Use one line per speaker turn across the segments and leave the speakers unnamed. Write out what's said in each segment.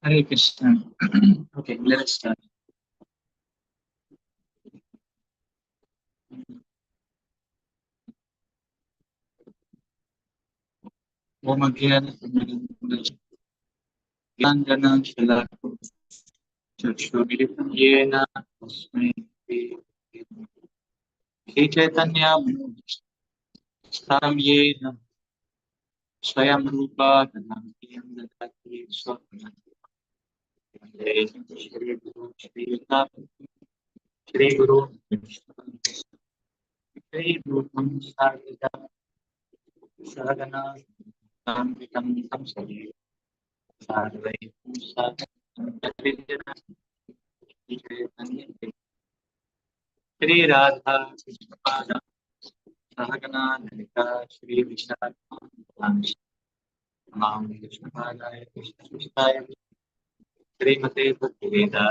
Hare Krishna. Okay, let us start. Om Agyan Gyanjana Shalakam Chakshurmilitam Yena Tasmai Shri Chaitanya Stharam Yena Swayam Rupa Dhanamkiyam Dadati Swapna Shri Guru Shri Yuta Shri Guru Shri Guru Sarvita Sargana Samvitam Samsari Sarvai Sarvai Shri Radha Krishna Sahagana Lalita Shri Vishnu Nam Krishna Padaya Krishna Krishna Srimate Bhaktivedanta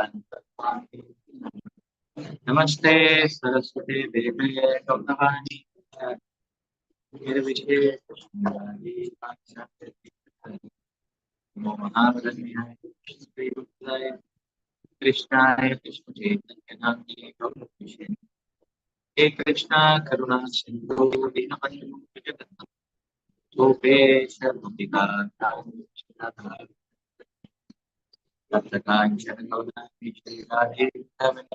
Namaste Saraswati Devi Gautavani Nirvishesha Shundari Mahavadanyaya Shri Bhutaya Krishnaya Krishna Chaitanya Namni Gauravishe He Krishna Karuna Sindhu Dinabandhu Jagatnam Gopesha Bhaktivinoda Shradha Saptakanchana Gaurani Shri Radhe Vrindavan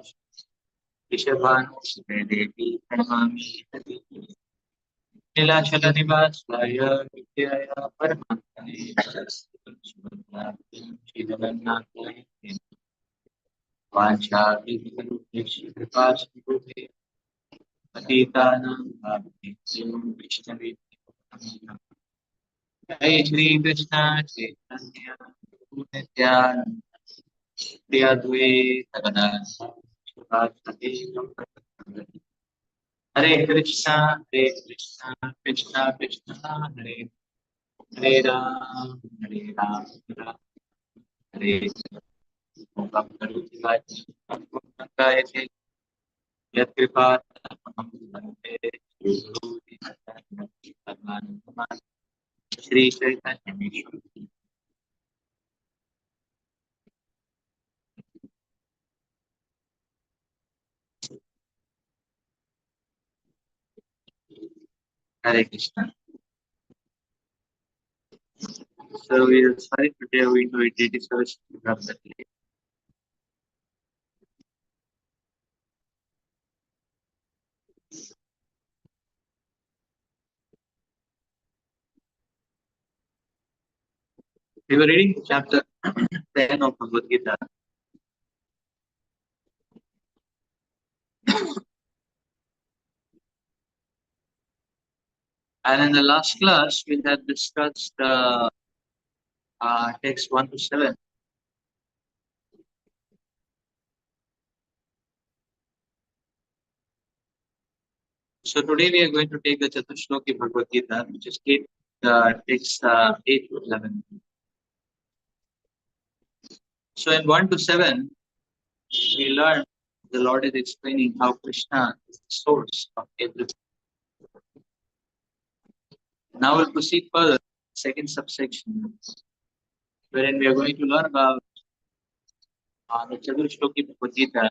Vrishabhanu Sute Devi Pranamami Hare Nilachala Nivasaya Vidyaya Paramatmane Saraswati Shri Jagannathaya Vanchavidhi Kripa Sindhute Patitanam Bhakti Vishnavi Jai Shri Krishna Chaitanya Prabhu Nityananda Shri Advaita Gadadhara Srivastava Gaura Hare Krishna Krishna Krishna Hare Hare Hare Ram Ram Hare Om Karoti Vajra Yat Kripa Tamam Bhante Guru Shri Chaitanya Mission. Hare Krishna. So we are sorry today we do a daily service program that day. We were reading chapter 10 of Bhagavad Gita. And in the last class, we had discussed text 1 to 7. So today we are going to take the Chatushloki Bhagavad Gita, which is text 8 to 11. So in 1 to 7, we learned the Lord is explaining how Krishna is the source of everything. Now we'll proceed further, second subsection, wherein we are going to learn about the Chatushloki Bhagavad Gita,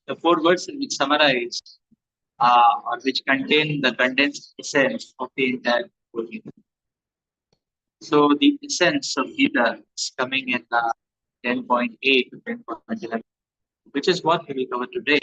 the 4 words which summarize or which contain the condensed essence of the entire Bhagavad Gita. So the essence of Gita is coming in 10.8 to 10.11, which is what we will cover today.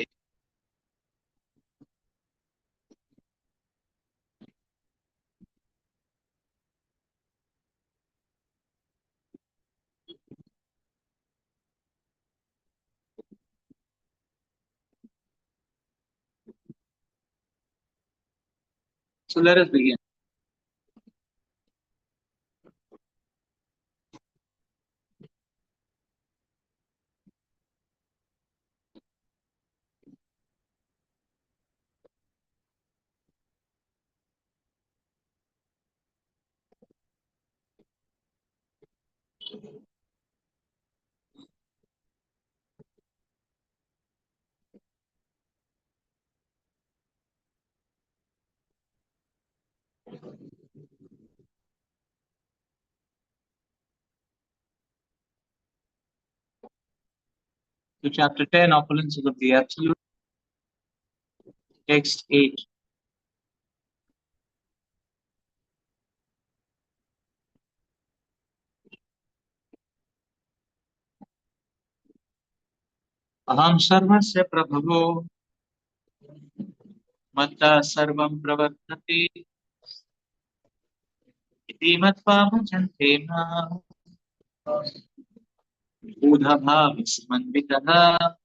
So let us begin. To chapter 10, Opulences of the Absolute, text 8. Aham sarvasya prabhavo matta sarvam pravartate iti matva bhajante ma udha bhavi samanvitaha.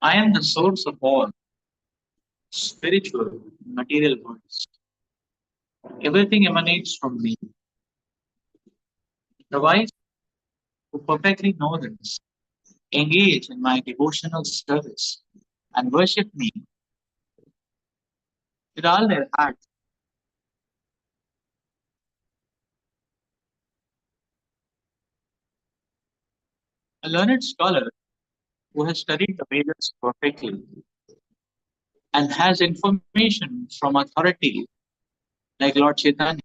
I am the source of all spiritual, material goods. Everything emanates from me. The wise who perfectly know this engage in my devotional service and worship me with all their heart. A learned scholar who has studied the Vedas perfectly and has information from authority like Lord Chaitanya,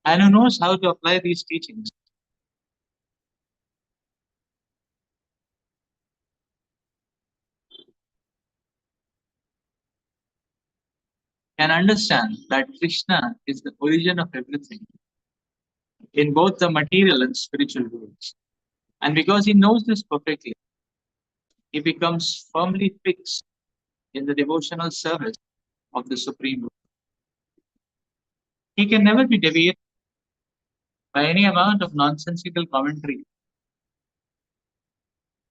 and who knows how to apply these teachings, can understand that Krishna is the origin of everything in both the material and spiritual worlds. And because he knows this perfectly, he becomes firmly fixed in the devotional service of the Supreme Lord. He can never be deviated by any amount of nonsensical commentary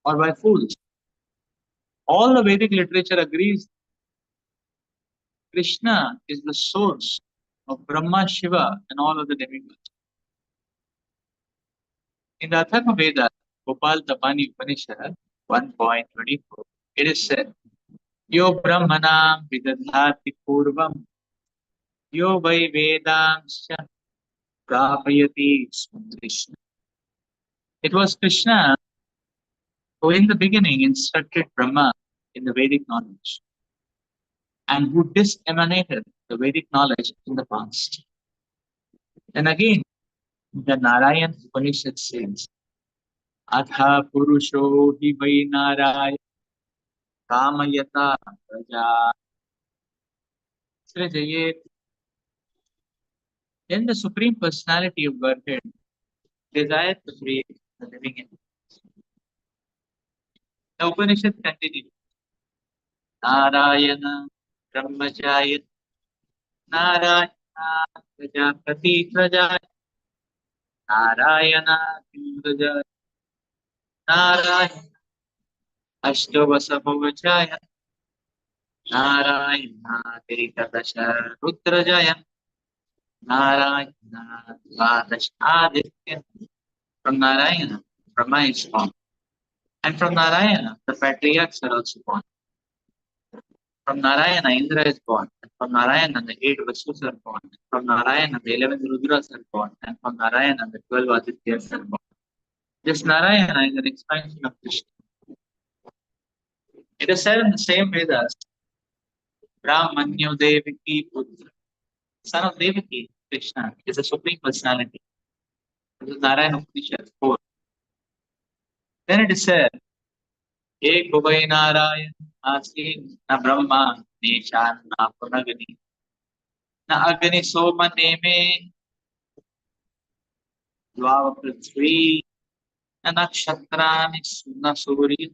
or by fools. All the Vedic literature agrees Krishna is the source of Brahma, Shiva, and all other demigods. In the Atharva Veda, Gopal Tapani Upanishad 1.24, it is said, Yo Brahmanam Vidadhati Purvam, Yo Vai Vedangscha Prapayati Krishna. It was Krishna who in the beginning instructed Brahma in the Vedic knowledge and who disemanated the Vedic knowledge in the past. And again, the Narayan Upanishad says, Atha Purusho Hi Vai Narayana Kamayata Praja Srajayet. Then the Supreme Personality of Godhead desired to create the living entity. The Upanishad continues, Narayana Brahmachayat Narayana Prajapati Prajayat Narayana Indrajayat Narayana Ashtavasabhavachayat Narayana Tirikadasha Rudrajayat Narayana Dvadash Aditya. From Narayana, Brahma is born. And from Narayana, the patriarchs are also born. From Narayana, Indra is born. And from Narayana, the 8 Vasus are born. And from Narayana, the 11 Rudras are born. And from Narayana, the 12 Adityas are born. This Narayana is an expansion of Krishna. It is said in the same Vedas, Brahmanyo Devaki Putra, son of Devaki, Krishna, is a supreme personality. This is Narayana Upanishad 4. Then it is said, Ek Bhuvai Narayan Asin Na Brahma Nishan Na Punagani Na Agni Soma Neme Dvava Prithvi Na Nakshatrani Na Surya.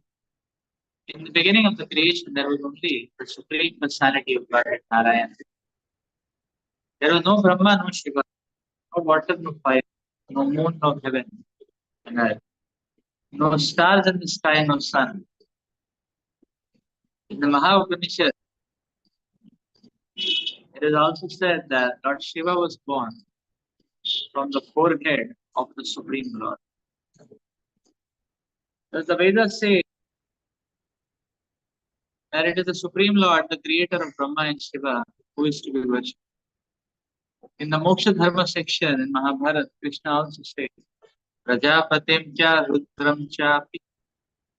In the beginning of the creation, there was only the Supreme Personality of Godhead, Narayana. There was no Brahma, no Shiva, no water, no fire, no moon, no heaven, and earth. No stars in the sky, no sun. In the Maha Upanishad, it is also said that Lord Shiva was born from the forehead of the Supreme Lord. As the Vedas say that it is the Supreme Lord, the creator of Brahma and Shiva, who is to be worshipped. In the Moksha Dharma section in Mahabharata, Krishna also says, Prajapatim cha Rudram chapi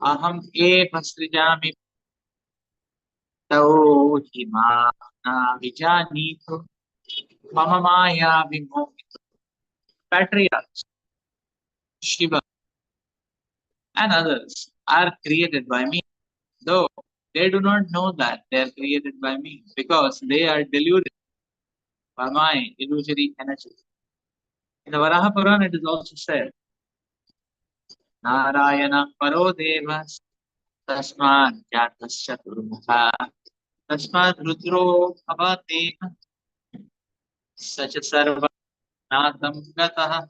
aham eva srijami tau hima na vijanito mama maya vimohito. Patriarchs, Shiva, and others are created by me, though they do not know that they are created by me because they are deluded by my illusory energy. In the Varaha Purana, it is also said, Narayana Paro Devas Tasmat Jatasya Turmukha Tasmat Rudro Abhatena Sacha Sarva Natham Gataha.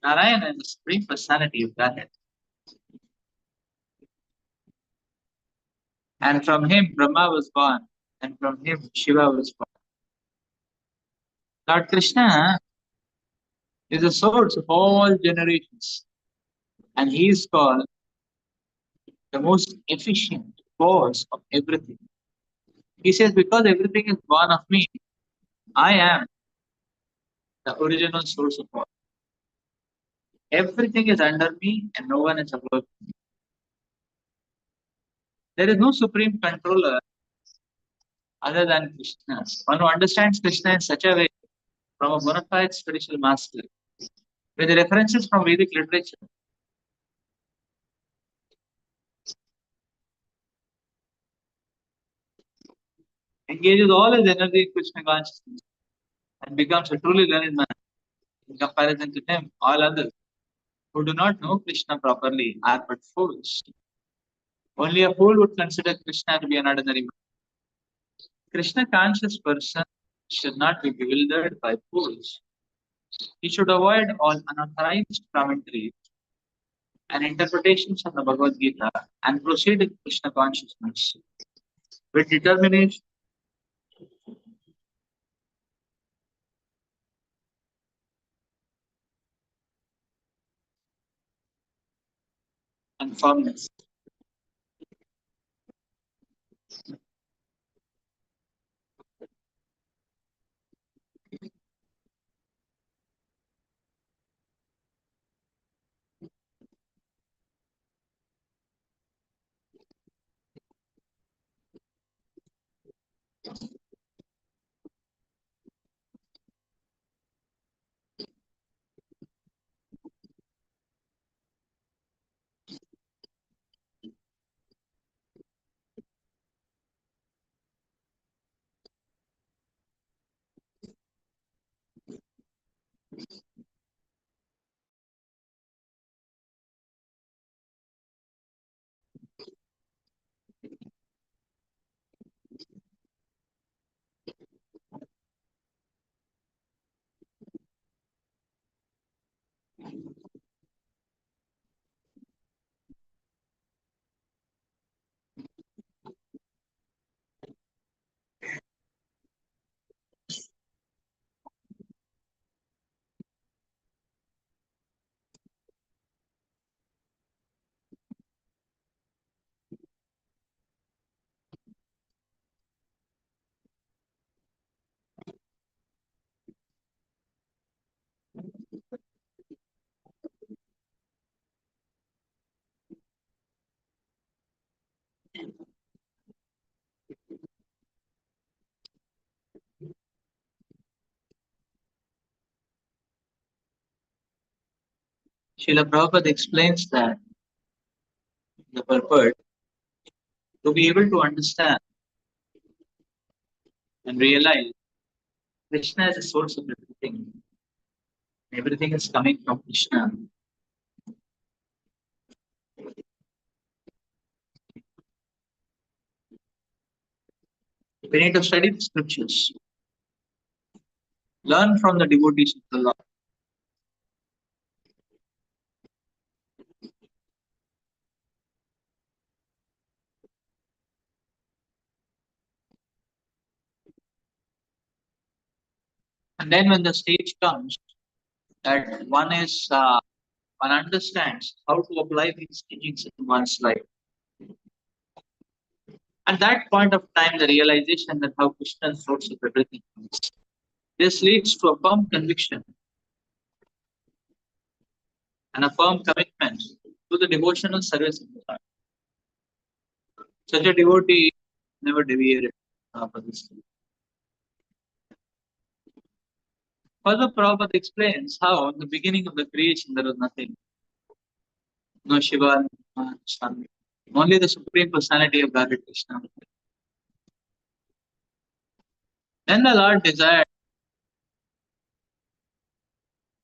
Narayana is the Supreme Personality of Godhead. And from him Brahma was born, and from him Shiva was born. Lord Krishna is the source of all generations, and he is called the most efficient cause of everything. He says, because everything is born of me, I am the original source of all. Everything is under me and no one is above me. There is no supreme controller other than Krishna. One who understands Krishna in such a way from a bona fide spiritual master with references from Vedic literature engages all his energy in Krishna consciousness and becomes a truly learned man. In comparison to him, all others who do not know Krishna properly are but fools. Only a fool would consider Krishna to be an ordinary man. Krishna conscious person should not be bewildered by fools. He should avoid all unauthorized commentaries and interpretations of the Bhagavad Gita and proceed in Krishna consciousness with determination and firmness. Srila Prabhupada explains that the purport to be able to understand and realize Krishna is the source of everything. Everything is coming from Krishna. We need to study the scriptures, learn from the devotees of the Lord, and then when the stage comes that one understands how to apply these teachings in one's life. At that point of time, the realization that how Krishna is source of everything is. This leads to a firm conviction and a firm commitment to to the devotional service of the Lord. Such a devotee never deviated from this. Further, Prabhupada explains how in the beginning of the creation there was nothing. No Shiva, no Sun. Only the Supreme Personality of Godhead Krishna. Then the Lord desired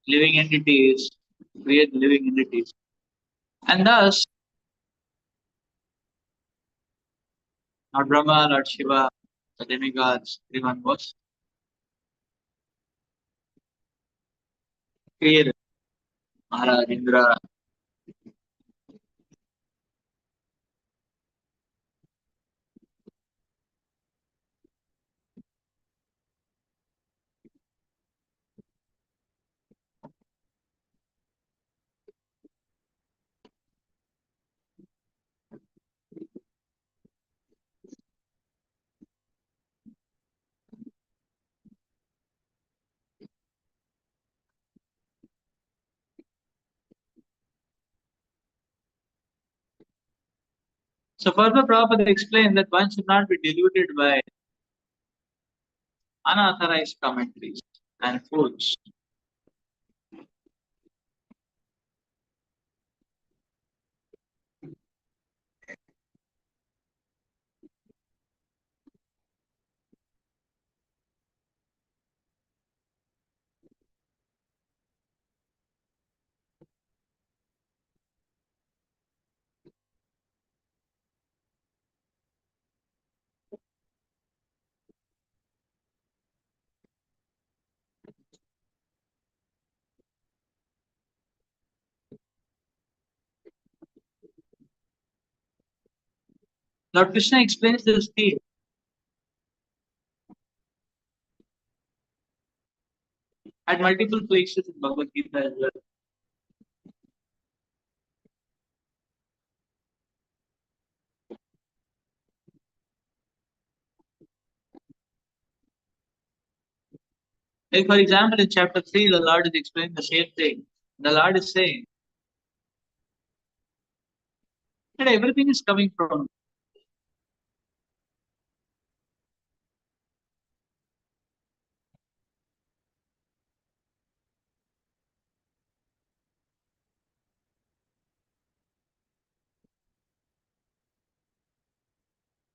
living entities, create living entities. And thus, Lord Brahma, Lord Shiva, the demigods, everyone was created. Maharaj, Indra. So further Prabhupada explained that one should not be deluded by unauthorized commentaries and fools. Lord Krishna explains this theme at multiple places in Bhagavad Gita as well. Like for example, in chapter 3, the Lord is explaining the same thing. The Lord is saying that everything is coming from.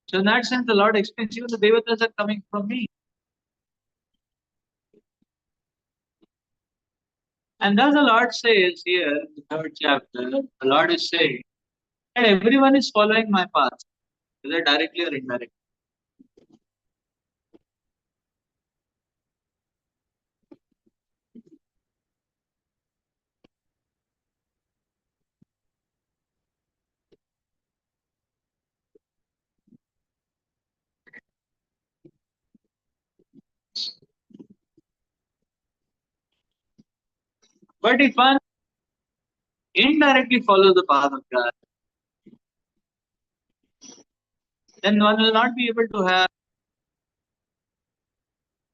So in that sense, the Lord explains even the devatas are coming from me. And thus the Lord says here in the third chapter, the Lord is saying that everyone is following my path, whether directly or indirectly. But if one indirectly follows the path of God, then one will not be able to have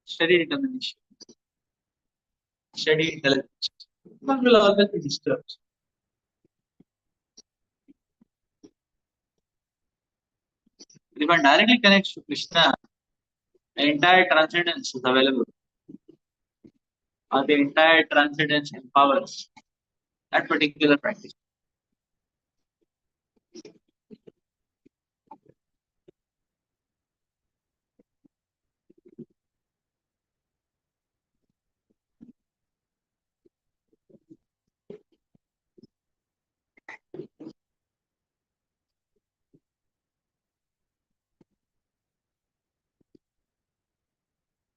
steady determination, steady intelligence. One will always be disturbed. If one directly connects to Krishna, the entire transcendence is available, or the entire transcendence empowers that particular practice.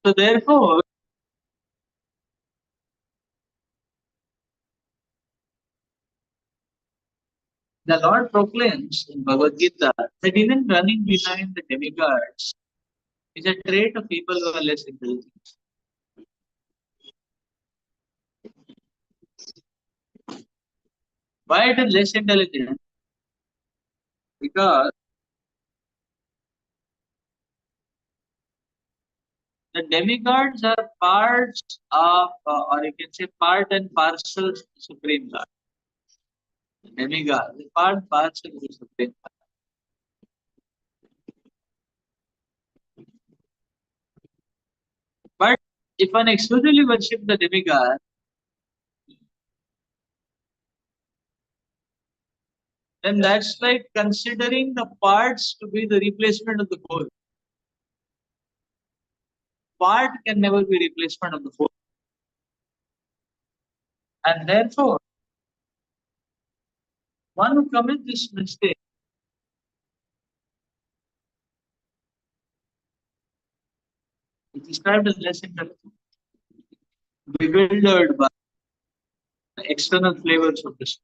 So therefore, the Lord proclaims in Bhagavad Gita that even running behind the demigods is a trait of people who are less intelligent. Why it is less intelligent? Because the demigods are parts of, or you can say part and parcels of the Supreme Lord. demigod, the parts of the Supreme. But if one exclusively worship the demigod, then that's like considering the parts to be the replacement of the whole. Part can never be replacement of the whole. And therefore, one who commits this mistake is described as less intelligent, bewildered by the external flavors of this.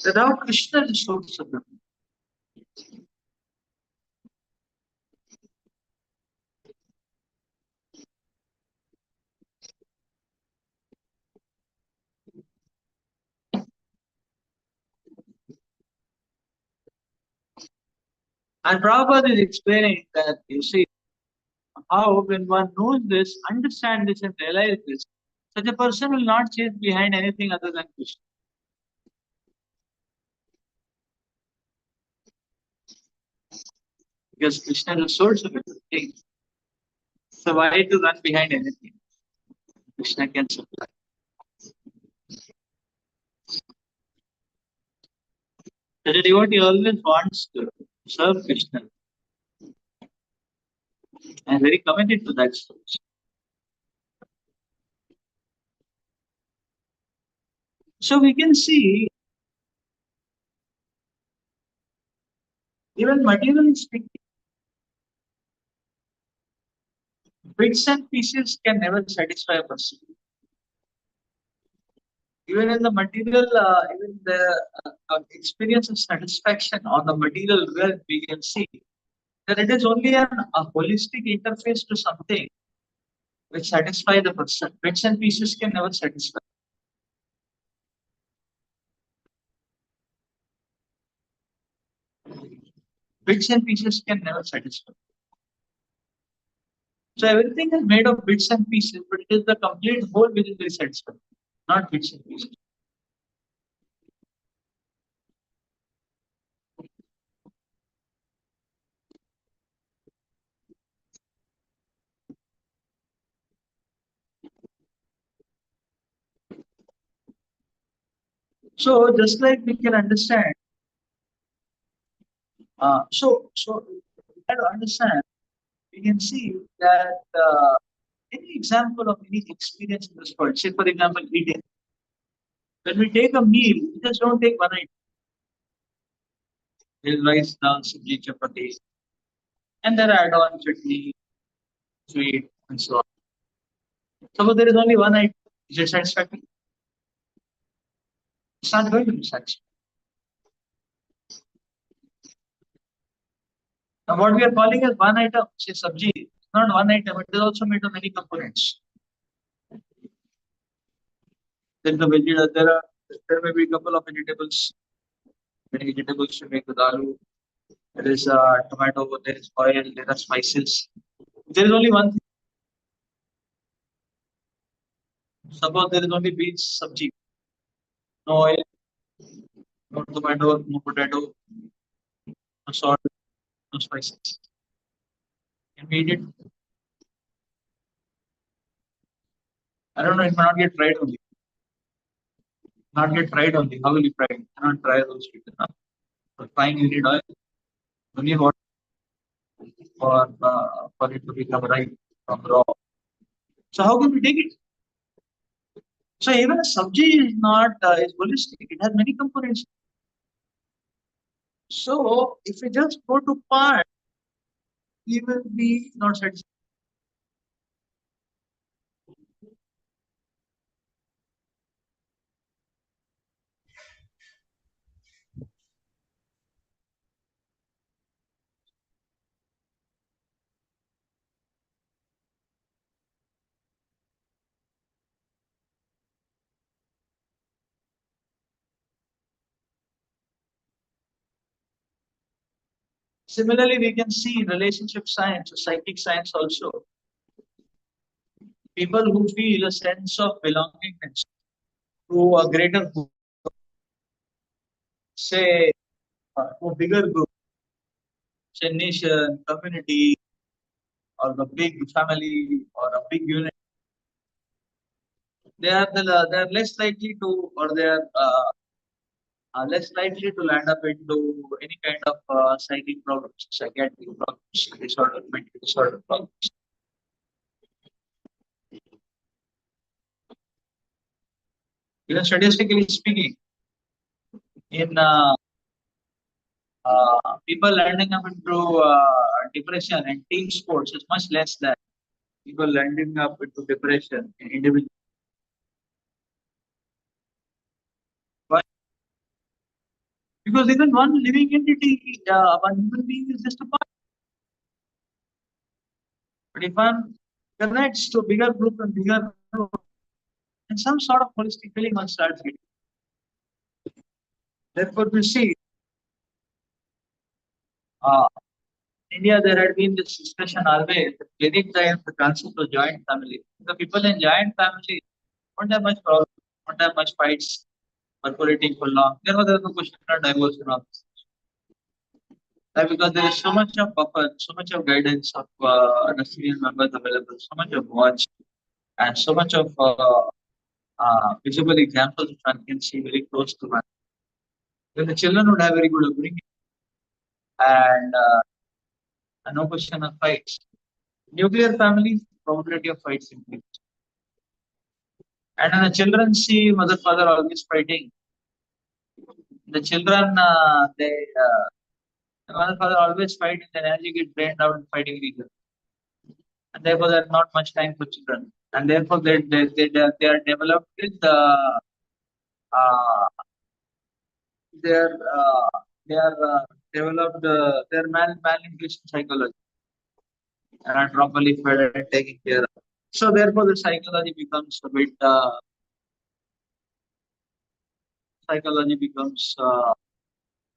Without Krishna, the source of them. And Prabhupada is explaining that you see how when one knows this, understand this, and realize this, such a person will not chase behind anything other than Krishna. Because Krishna is the source of everything. So why to run behind anything? Krishna can supply. So the devotee always wants to serve Krishna and very committed to that source. So we can see even materially speaking, bits and pieces can never satisfy a person. Even in the material, even the experience of satisfaction on the material realm, we can see that it is only a holistic interface to something which satisfy the person. Bits and pieces can never satisfy. Bits and pieces can never satisfy. So everything is made of bits and pieces, but it is the complete whole which is very satisfying, not bits and pieces. So just like we can understand, we have to understand, we can see that any example of any experience in this world, say for example, eating. When we take a meal, we just don't take one item. There's rice, dal, sabji, chapati, and then add on chutney, sweet, and so on. Suppose there is only one item. Is it satisfactory? It's not going to be satisfactory. Now, what we are calling as one item, say sabji, it's not one item, it is also made of many components. Then the vegetable, there may be a couple of vegetables. Many vegetables to make with aloo. There is tomato, there is oil, there are spices. There is only one thing. Suppose there is only beans, sabji, no oil, no tomato, no potato, no salt, no spices. Can we eat it? I don't know, it may not get fried only. Not get fried only. How will you fry it? You cannot try those people. No? For frying, you need oil. Only water for it to become right from raw. So how can we take it? So even a sabji is not is holistic. It has many components. So if we just go to part, we will be not satisfied. Similarly, we can see in relationship science, psychic science also. People who feel a sense of belongingness to a greater group, say to a bigger group, say nation, community, or the big family, or a big unit, they are less likely to, or they are less likely to land up into any kind of psychic problems, psychiatric problems, disorder, mental disorder problems. Even statistically speaking, in people landing up into depression and team sports is much less than people landing up into depression in individual. Why? Because even one living entity, one human being is just a part. But if one connects to a bigger group and bigger group, and some sort of holistic feeling one starts getting. Therefore, we see uh, India, there had been this discussion always, at Vedic times, the concept of joint family. The people in joint family don't have much problem, don't have much fights percolating for long. There was no question of divorce and all this. Why? Because there is so much of buffer, so much of guidance of senior members available, so much of watch, and so much of visible examples which one can see very close to one. Then the children would have very good upbringing and no question of fights. Nuclear families, probability of fights increase. And when the children see mother father always fighting, the children the mother father always fight, and the energy get drained out fighting each other. And therefore there's not much time for children. And therefore they are developed with uh, their they are developed their malnutrition psychology and are properly fed and taken care of. So therefore the psychology becomes a bit psychology becomes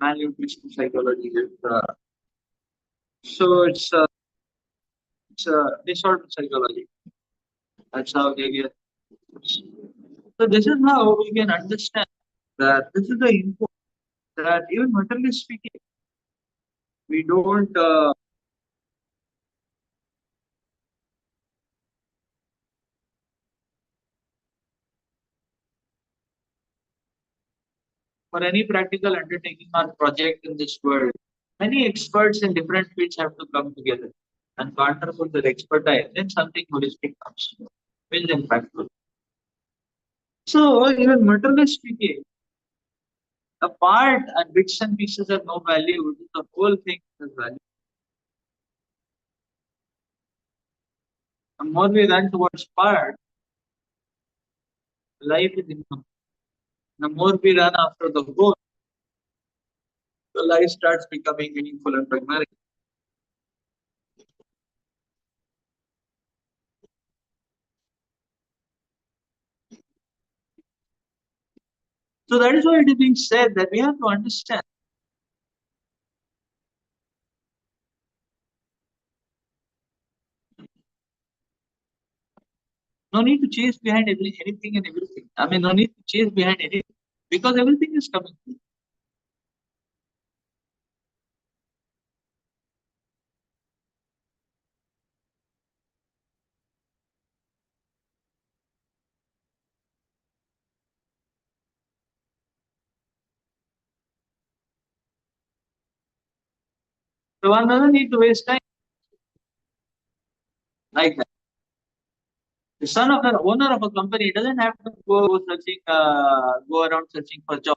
malnutrition psychology. So it's disorder psychology. That's how they get. So this is how we can understand that this is the input that even materially speaking, we don't for any practical undertaking or project in this world. Many experts in different fields have to come together and partner with their expertise. Then something holistic comes, which is impactful. So even materially speaking, a part and bits and pieces have no value. The whole thing has value. The more we run towards part, life is incomplete. The more we run after the goal, the life starts becoming meaningful and pragmatic. So that is why it is being said that we have to understand. No need to chase behind anything and everything. I mean, no need to chase behind anything because everything is coming. So one doesn't need to waste time like that. The son of the owner of a company doesn't have to go around searching for job.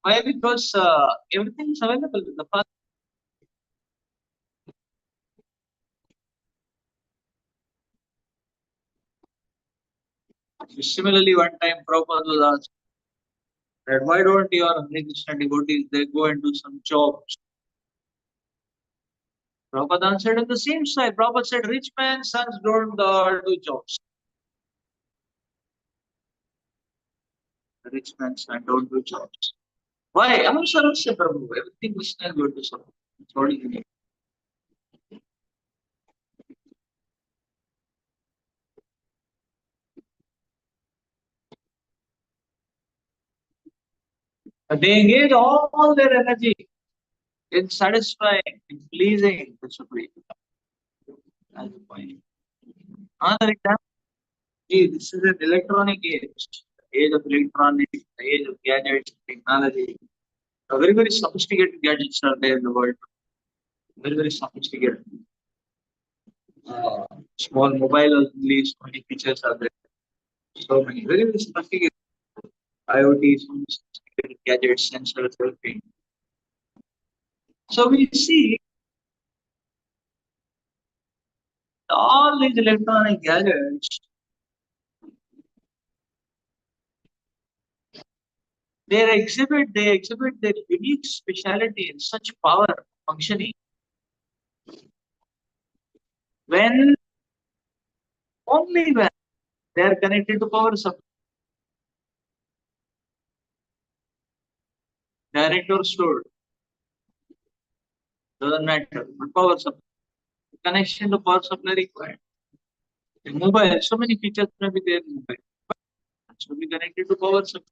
Why? Because everything is available with the father. Similarly, one time Prabhupada was asked that why don't your Hare Krishna devotees they go and do some jobs? Prabhupada answered in the same style. Prabhupada said, rich man's sons don't do jobs. Rich man's sons don't do jobs. Why? Anusarasya Prabhu. Everything Krishna is going to serve. That's what you need. But they engage all their energy in satisfying, in pleasing the Supreme. That's the point. Another example, this is an electronic age, the age of electronics, the age of gadgets, technology. Very, very sophisticated gadgets are there in the world. Very, very sophisticated. Uh, Small mobile only, so many features are there. So many, very, very sophisticated IoT, so many sophisticated gadgets, sensors, everything. So we see all these electronic gadgets, they exhibit their unique speciality in such power functioning when only when they are connected to power supply, direct or stored, doesn't matter. But power supply, connection to power supply required. In mobile, so many features may be there in mobile. So be connected to power supply.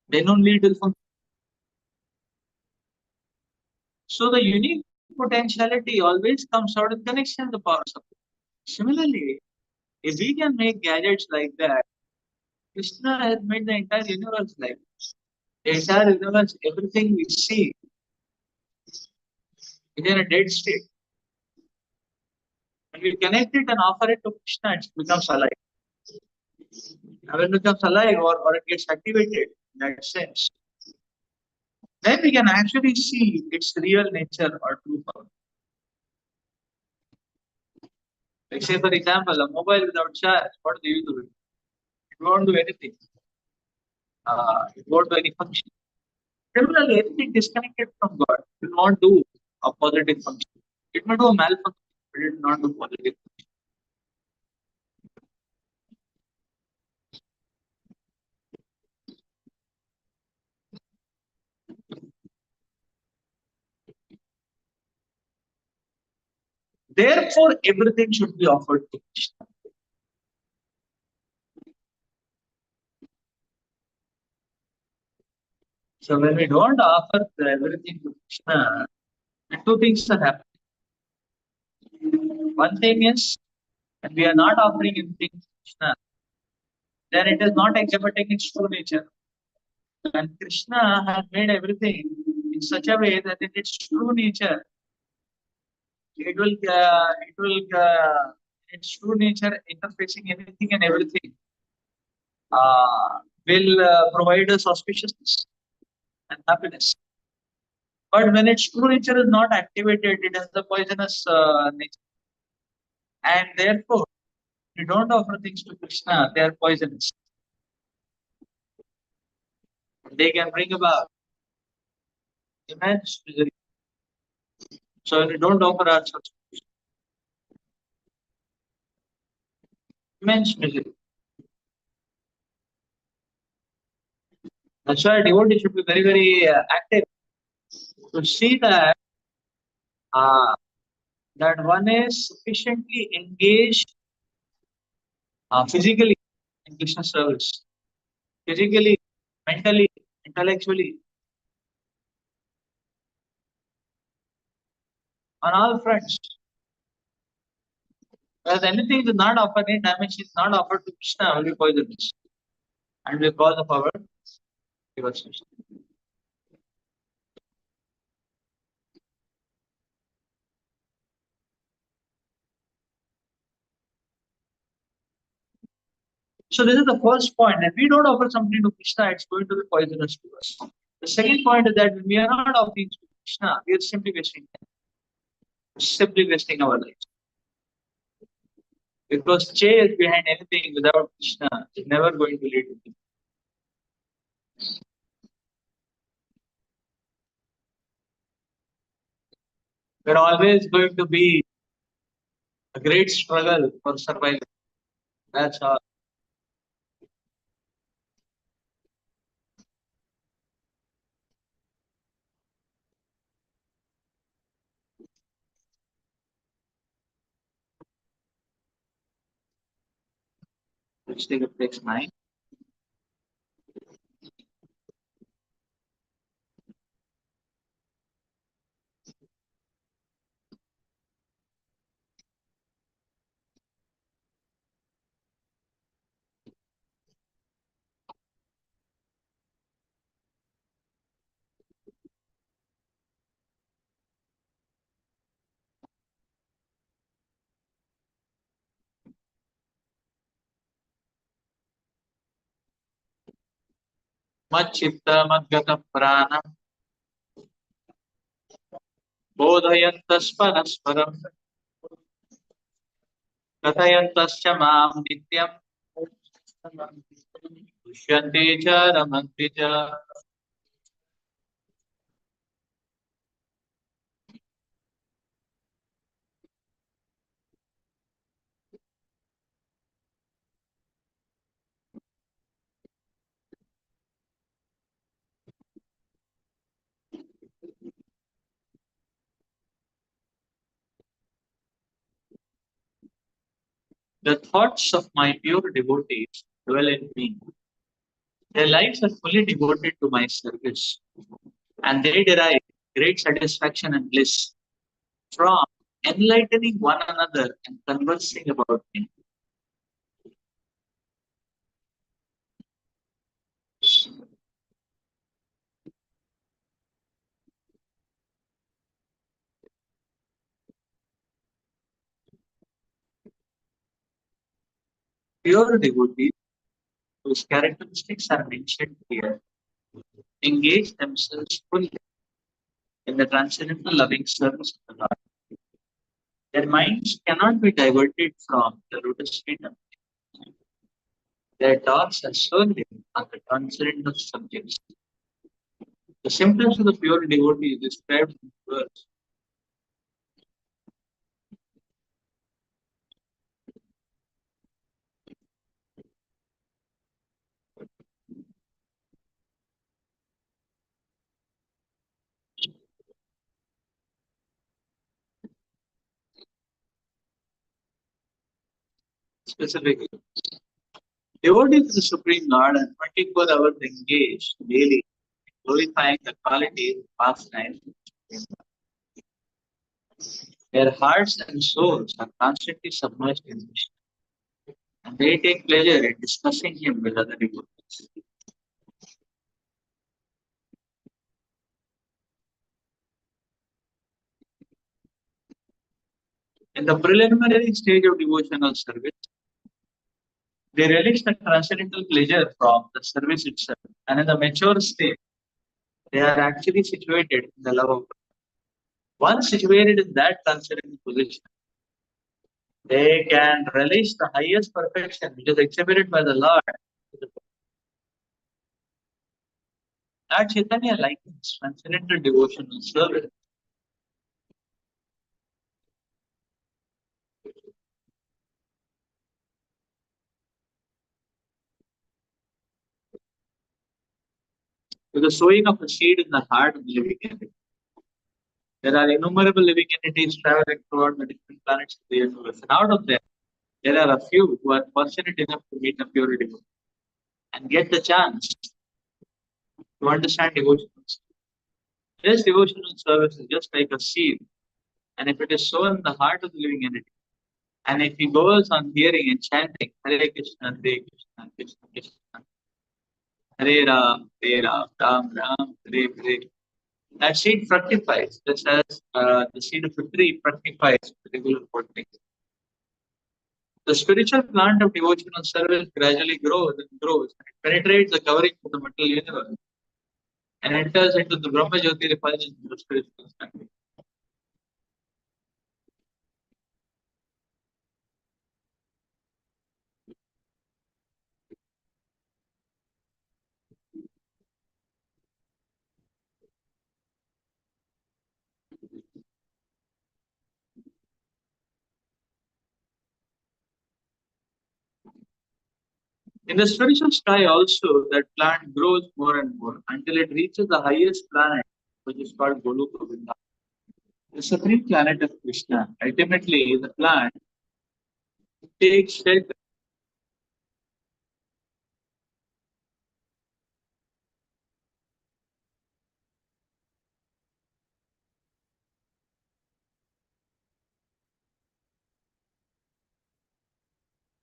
Then only it will function. So the unique potentiality always comes out of connection to the power supply. Similarly, if we can make gadgets like that, Krishna has made the entire universe like this. The entire universe, everything we see is in a dead state. When we connect it and offer it to Krishna, it becomes alive. And when it becomes alive or it gets activated in that sense, then we can actually see its real nature or true power. Like say for example, a mobile without charge, what do you do? It won't do anything. It won't do any function. Similarly, anything disconnected from God will not do a positive function. It may do a malfunction, but it will not do positive. Therefore, everything should be offered to Krishna. So when we don't offer everything to Krishna, two things are happening. One thing is, when we are not offering anything to Krishna, then it is not exhibiting its true nature. And Krishna has made everything in such a way that in its true nature, its true nature interfacing anything and everything uh, will provide us auspiciousness and happiness. But when its true nature is not activated, it has the poisonous nature. And therefore, we don't offer things to Krishna, they are poisonous. They can bring about immense misery. So when we don't offer ourselves immense misery. That's why a devotee should be very, very active to see uh, that one is sufficiently engaged physically in Krishna service, physically, mentally, intellectually, on all fronts. Whereas anything is not offered, any damage is not offered to Krishna, will be poisonous and will cause of our devastation. So this is the first point. If we don't offer something to Krishna, it's going to be poisonous to us. The second point is that when we are not offering to Krishna, we are simply wasting our lives. Because chase behind anything without Krishna is never going to lead to peace. We're always going to be a great struggle for survival. That's all. Which take takes mine. Machchitta madgata prana bodhayantas parasparam kathayantascha mam nityam dushyante cha ramanti cha. The thoughts of my pure devotees dwell in me. Their lives are fully devoted to my service, and they derive great satisfaction and bliss from enlightening one another and conversing about me. Pure devotees, whose characteristics are mentioned here, engage themselves fully in the transcendental loving service of the Lord. Their minds cannot be diverted from the lotus feet of Him. Their thoughts are solely on the transcendental subjects. The symptoms of the pure devotee is described in the verse. Specifically, devotees to the Supreme Lord are 24 hours engaged daily, glorifying the qualities of pastime. Their hearts and souls are constantly submerged in Krishna, and they take pleasure in discussing Him with other devotees. In the preliminary stage of devotional service, they relish the transcendental pleasure from the service itself, and in the mature state, they are actually situated in the love of God. Once situated in that transcendental position, they can relish the highest perfection which is exhibited by the Lord. Lord Chaitanya likens transcendental devotional service to the sowing of a seed in the heart of the living entity. There are innumerable living entities traveling throughout the different planets of the universe, and out of them, there are a few who are fortunate enough to meet a pure devotee and get the chance to understand devotional service. This devotional service is just like a seed, and if it is sown in the heart of the living entity, and if he goes on hearing and chanting Hare Krishna, Hare Krishna, Krishna Krishna, Hare Ram, Ram Ram, Hare Hare, that seed fructifies, just as the seed of a tree fructifies with regular potting. The spiritual plant of devotional service gradually grows and grows, and it penetrates the covering of the material universe and enters into the Brahma Jyoti refulgence of the spiritual standing. In the spiritual sky, also, that plant grows more and more until it reaches the highest planet, which is called Goloka Vrindavan, the supreme planet of Krishna. Ultimately, the plant takes shelter.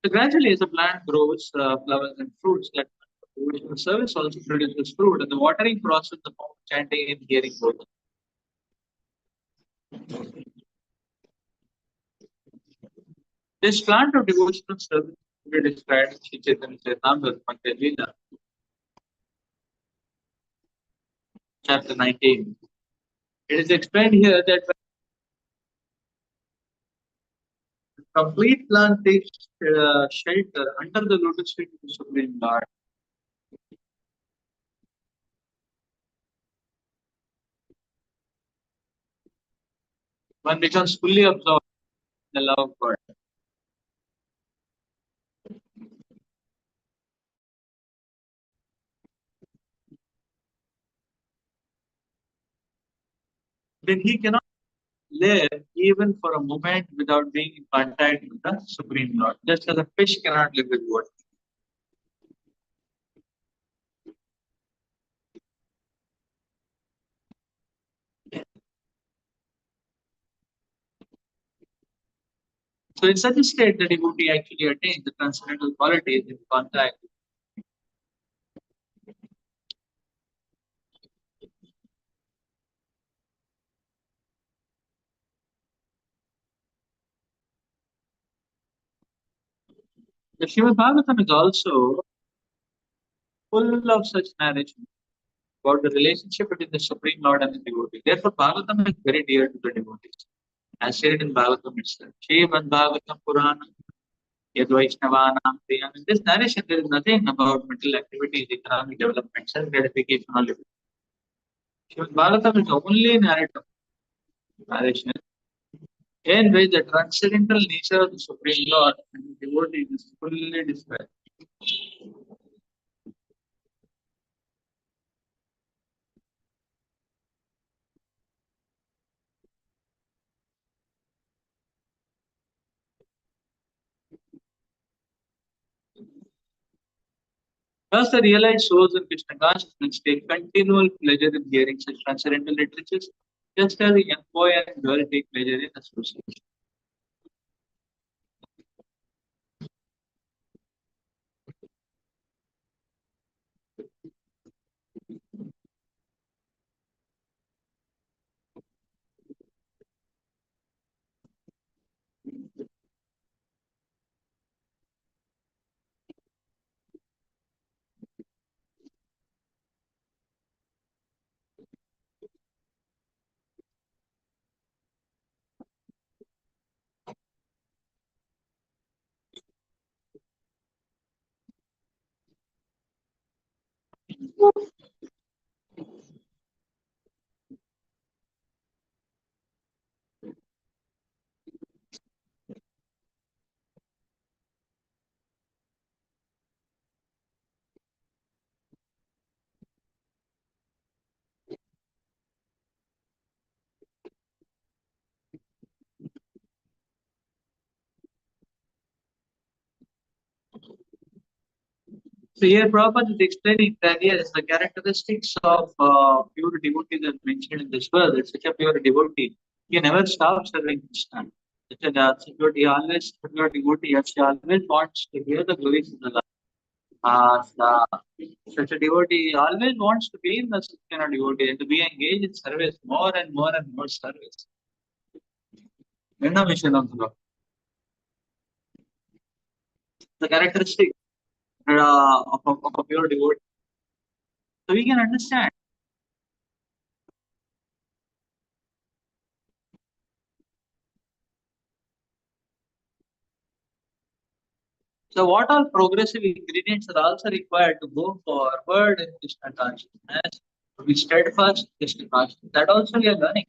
So gradually, as the plant grows, flowers and fruits, that devotional service also produces fruit, and the watering process, the form of chanting and hearing both. This plant of devotional service will be described in Sri Chaitanya Charitamrita, Madhya Lila, chapter 19. It is explained here that when the complete plant takes shelter under the lotus feet of the Supreme Lord, one becomes fully absorbed in the love of God. Then he cannot live even for a moment without being in contact with the Supreme Lord, just as a fish cannot live with water. So, in such a state, the devotee actually attains the transcendental qualities in contact. The Srimad Bhagavatam is also full of such narration about the relationship between the Supreme Lord and the devotee. Therefore, Bhagavatam is very dear to the devotees. As stated in Bhagavatam itself, Srimad Bhagavatam Purana, Yad Vaishnavanam Priyam. In this narration, there is nothing about mental activities, economic development, self gratification, or liberty. Srimad Bhagavatam is the only narration in which the transcendental nature of the Supreme Lord and the devotee is fully described. Thus, the realized souls in Krishna consciousness take continual pleasure in hearing such transcendental literatures, just as a young boy and girl take pleasure in association. So here Prabhupada is explaining that yes, the characteristics of pure devotee that mentioned in this verse, that such a pure devotee, he never stops serving Krishna. Such a devotee always, such a devotee, she always wants to hear the glories of the Lord. Such a devotee always wants to be in the such kind of devotee and to be engaged in service, more and more and more service. In the mission of the Lord. the characteristic of a pure devotee. So we can understand. So what all progressive ingredients are also required to go forward in Krishna consciousness, to be steadfast in Krishna consciousness. That also we are learning.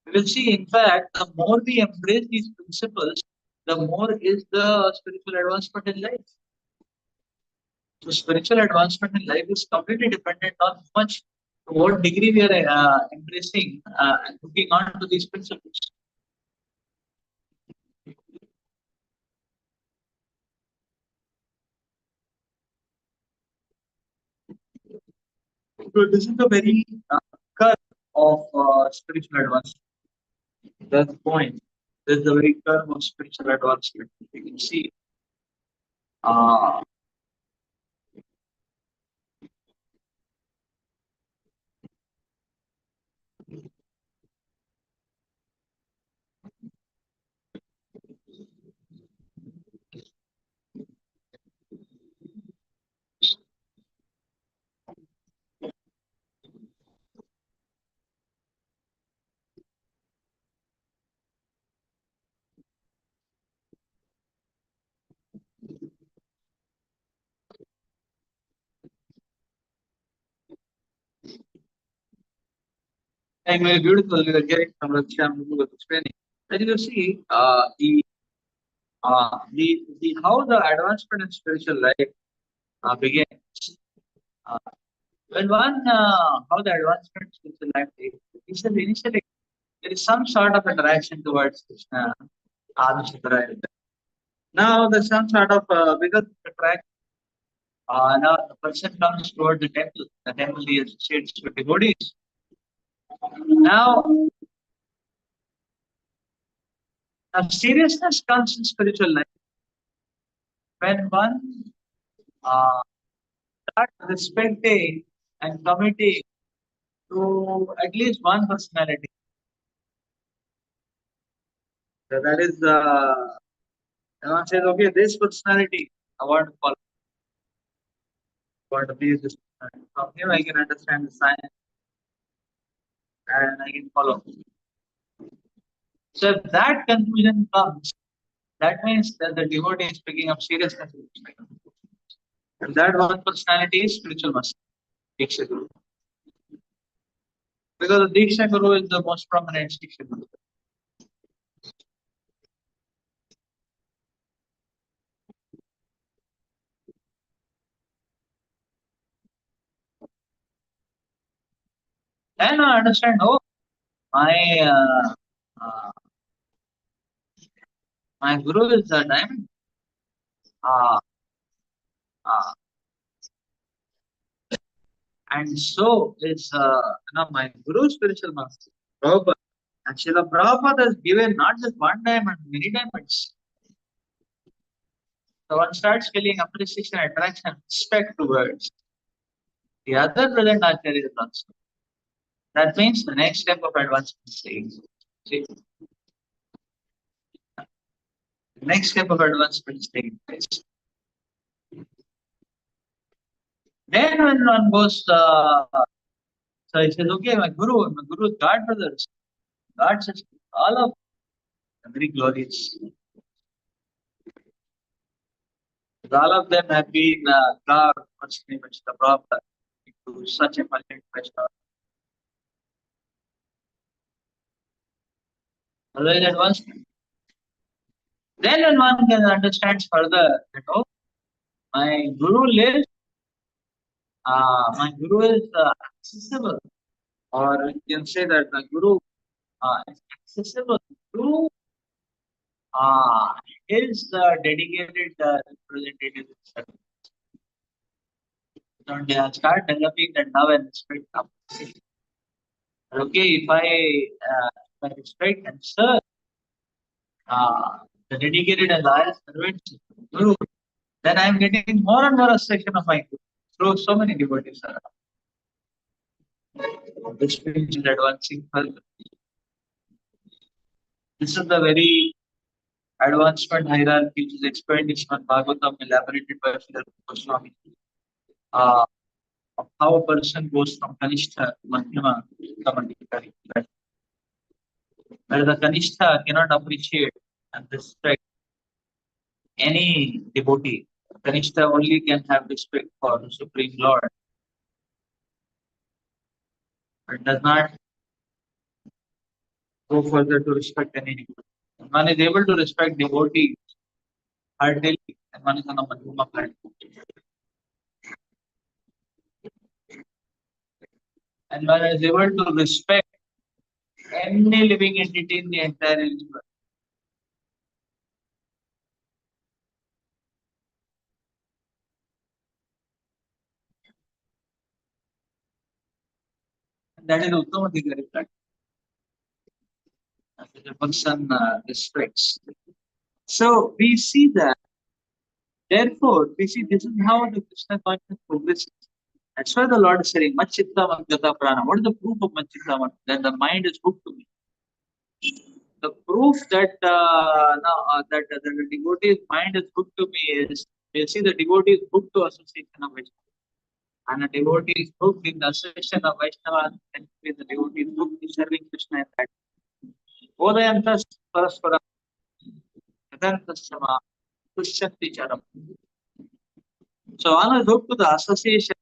We will see, in fact, the more we embrace these principles, the more is the spiritual advancement in life. So spiritual advancement in life is completely dependent on how much, to what degree we are embracing and looking on to these principles. So this is the very curve of spiritual advancement. That's the point. This is the very curve of spiritual advancement. You can see. Uh, and very beautiful. We are getting from Raksham who was explaining. And you see the how the advancement in spiritual life begins. Uh, when one how the advancement in spiritual life takes. Initially there is some sort of interaction towards Krishna, Adishadara. Now there's some sort of because attraction. Now the person comes toward the temple. The temple is associated with devotees. Now, now seriousness comes in spiritual life when one uh, starts respecting and committing to at least one personality. So that is, one says, okay, this personality, I want to follow, I want to be this personality. From here, I can understand the science and I can follow. So if that conclusion comes, that means that the devotee is picking up seriousness. And that one personality is spiritual master, Diksha Guru. Because the Diksha Guru is the most prominent Diksha Guru. And I understand, oh, my uh, my guru is a diamond. Uh, uh, and so is my guru spiritual master, Prabhupada. And Srila Prabhupada has given not just one diamond, many diamonds. So one starts feeling appreciation, attraction, respect towards the other brilliant acharyas also. That means the next step of advancement stage. See, the next step of advancement is taking place. Then when one goes, so he says, okay, my guru is God brothers, God says, all of them very glorious. All of them have been carved personally by the Prabhupada into such a potent Vaishnava. Otherwise, advancement. Then when one can understand further that, oh, my guru lives, my guru is accessible, or you can say that the guru is accessible to his dedicated representative. So they start developing that love and respect. Okay, if I respect and serve uh, the dedicated and loyal servants, Guru, then I am getting more and more affection of my Guru. Through so many devotees around. This means is advancing further. This is the very advancement hierarchy, which is explained in Srimad Bhagavatam, elaborated by Srila Goswami, uh, of how a person goes from Kanishta to Madhyama to Kamadhikari. Where the Kanishta cannot appreciate and respect any devotee. Kanishta only can have respect for the Supreme Lord, but does not go further to respect any devotee. And one is able to respect devotees heartily, and one is on a Madhyama platform. And one is able to respect any living entity in the entire universe. And that is Uttamadhikari platform. That a person respects. So we see that, therefore, we see this is how the Krishna consciousness progresses. That's why the Lord is saying, Machitta Madhyata Prana. What is the proof of Machitta Madhyata? That the mind is hooked to me. The proof that the devotee's mind is hooked to me is, you see, the devotee is hooked to association of Vaishnava. And a devotee is hooked in the association of Vaishnava, and the devotee is hooked in serving Krishna in that. Bodayantas paraspara Vedantasama Tushanti Charam. So one is hooked to the association.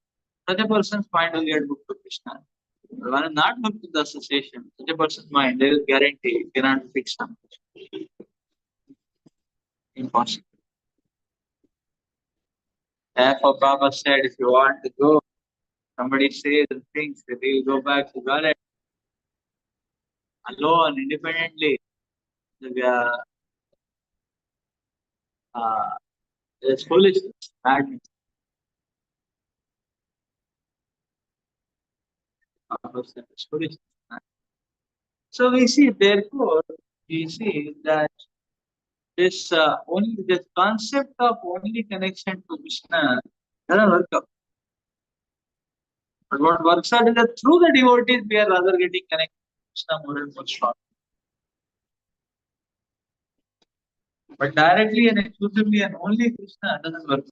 Such a person's mind will get hooked to Krishna. One is not hooked to the association. Such a person's mind, there is guarantee it cannot fix something. Impossible. Therefore, Baba said, if you want to go, somebody says and thinks that you go back to God alone, independently. Uh, uh, it's foolishness, madness. Baba said, it's foolishness. So we see, therefore, we see that this only this concept of only connection to Krishna doesn't work out. But what works out is that through the devotees we are rather getting connected to Krishna more and more strong. But directly and exclusively and only Krishna doesn't work.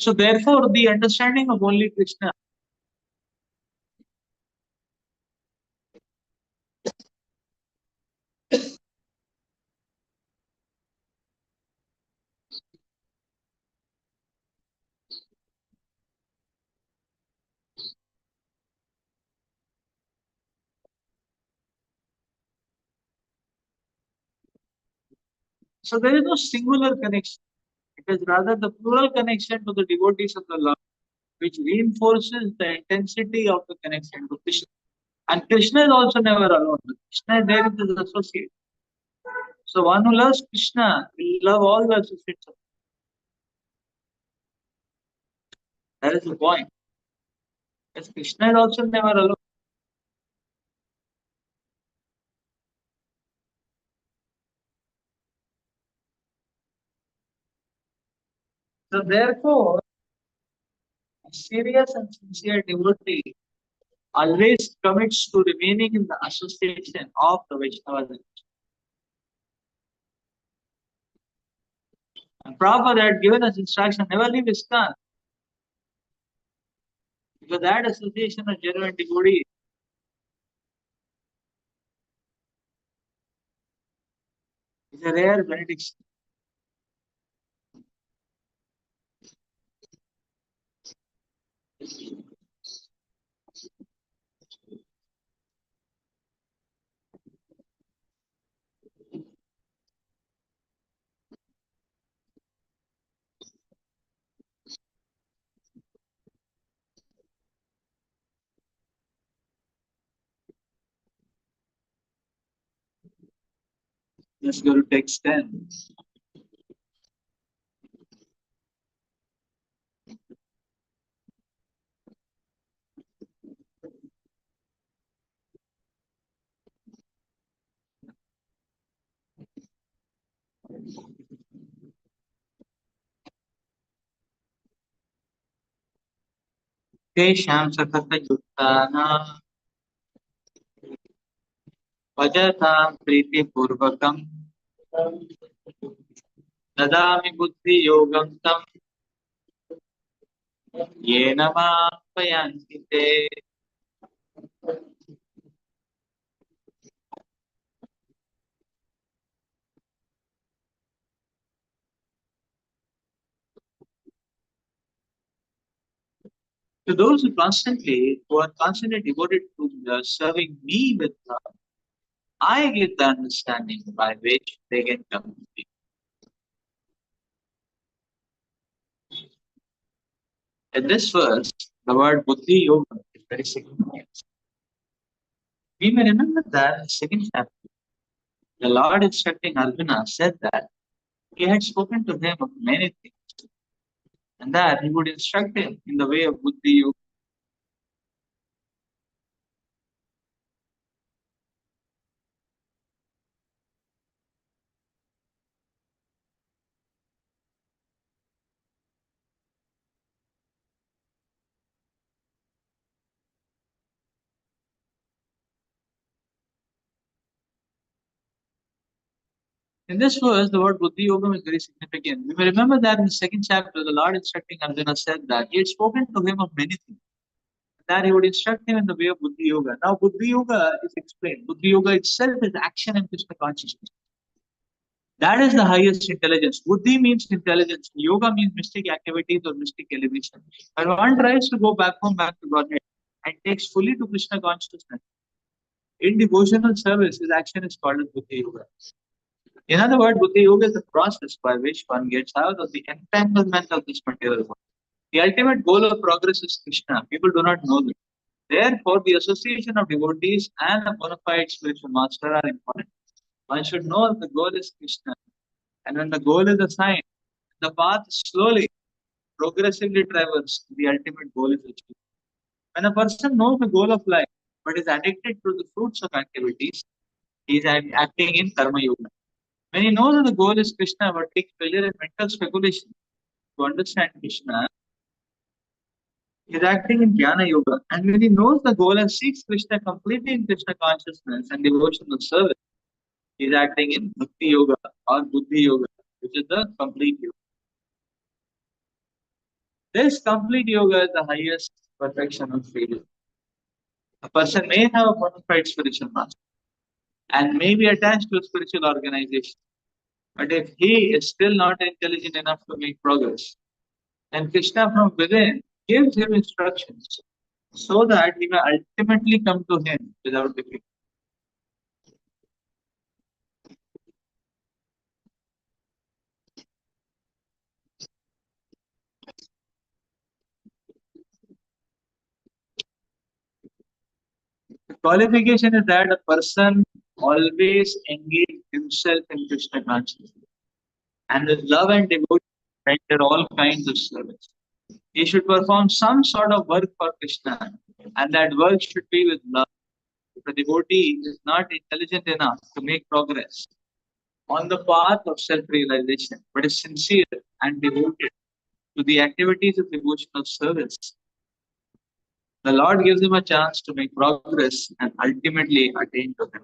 So therefore, the understanding of only Krishna. So there is no singular connection. It is rather the plural connection to the devotees of the Lord, which reinforces the intensity of the connection to Krishna. And Krishna is also never alone. Krishna is there with his associates. So one who loves Krishna will love all the associates. That is the point. Yes, Krishna is also never alone. So therefore, a serious and sincere devotee always commits to remaining in the association of the Vaishnavas. And Prabhupada had given us instruction, never leave ISKCON. Because that association of genuine devotees is a rare benediction. This Guru takes 10. तेषां सततयुक्तानां भजतां प्रीतिपूर्वकं ददामि बुद्धियोगं तं येन मापयान्ति ते. To those who are constantly devoted to serving me with love, I give the understanding by which they can come to me. In this verse, the word buddhi yoga is very significant. We may remember that in the second chapter, the Lord instructing Arjuna said that he had spoken to him of many things and that he would instruct him in the way of buddhi yoga. In this verse, the word buddhi yoga is very significant. We may remember that in the second chapter, the Lord instructing Arjuna said that he had spoken to him of many things, that he would instruct him in the way of buddhi yoga. Now, buddhi yoga is explained. Buddhi yoga itself is action and Krishna consciousness. That is the highest intelligence. Buddhi means intelligence. Yoga means mystic activities or mystic elevation. When one tries to go back home, back to Godhead, and takes fully to Krishna consciousness, in devotional service, his action is called as Buddhi yoga. In other words, Buddhi yoga is the process by which one gets out of the entanglement of this material world. The ultimate goal of progress is Krishna. People do not know this. Therefore, the association of devotees and a bona fide spiritual master are important. One should know the goal is Krishna. And when the goal is assigned, the path slowly, progressively travels to the ultimate goal is achieved. When a person knows the goal of life but is addicted to the fruits of activities, he is acting in karma yoga. When he knows that the goal is Krishna but takes failure in mental speculation to understand Krishna, he is acting in jnana yoga. And when he knows the goal and seeks Krishna completely in Krishna consciousness and devotional service, he is acting in bhakti yoga or buddhi yoga, which is the complete yoga. This complete yoga is the highest perfection of freedom. A person may have a bona fide spiritual master and may be attached to a spiritual organization. But if he is still not intelligent enough to make progress, then Krishna from within gives him instructions so that he may ultimately come to him without defeat. The qualification is that a person always engage himself in Krishna consciousness and with love and devotion render all kinds of service. He should perform some sort of work for Krishna, and that work should be with love. If a devotee is not intelligent enough to make progress on the path of self realization, but is sincere and devoted to the activities of devotional service, the Lord gives him a chance to make progress and ultimately attain to Him.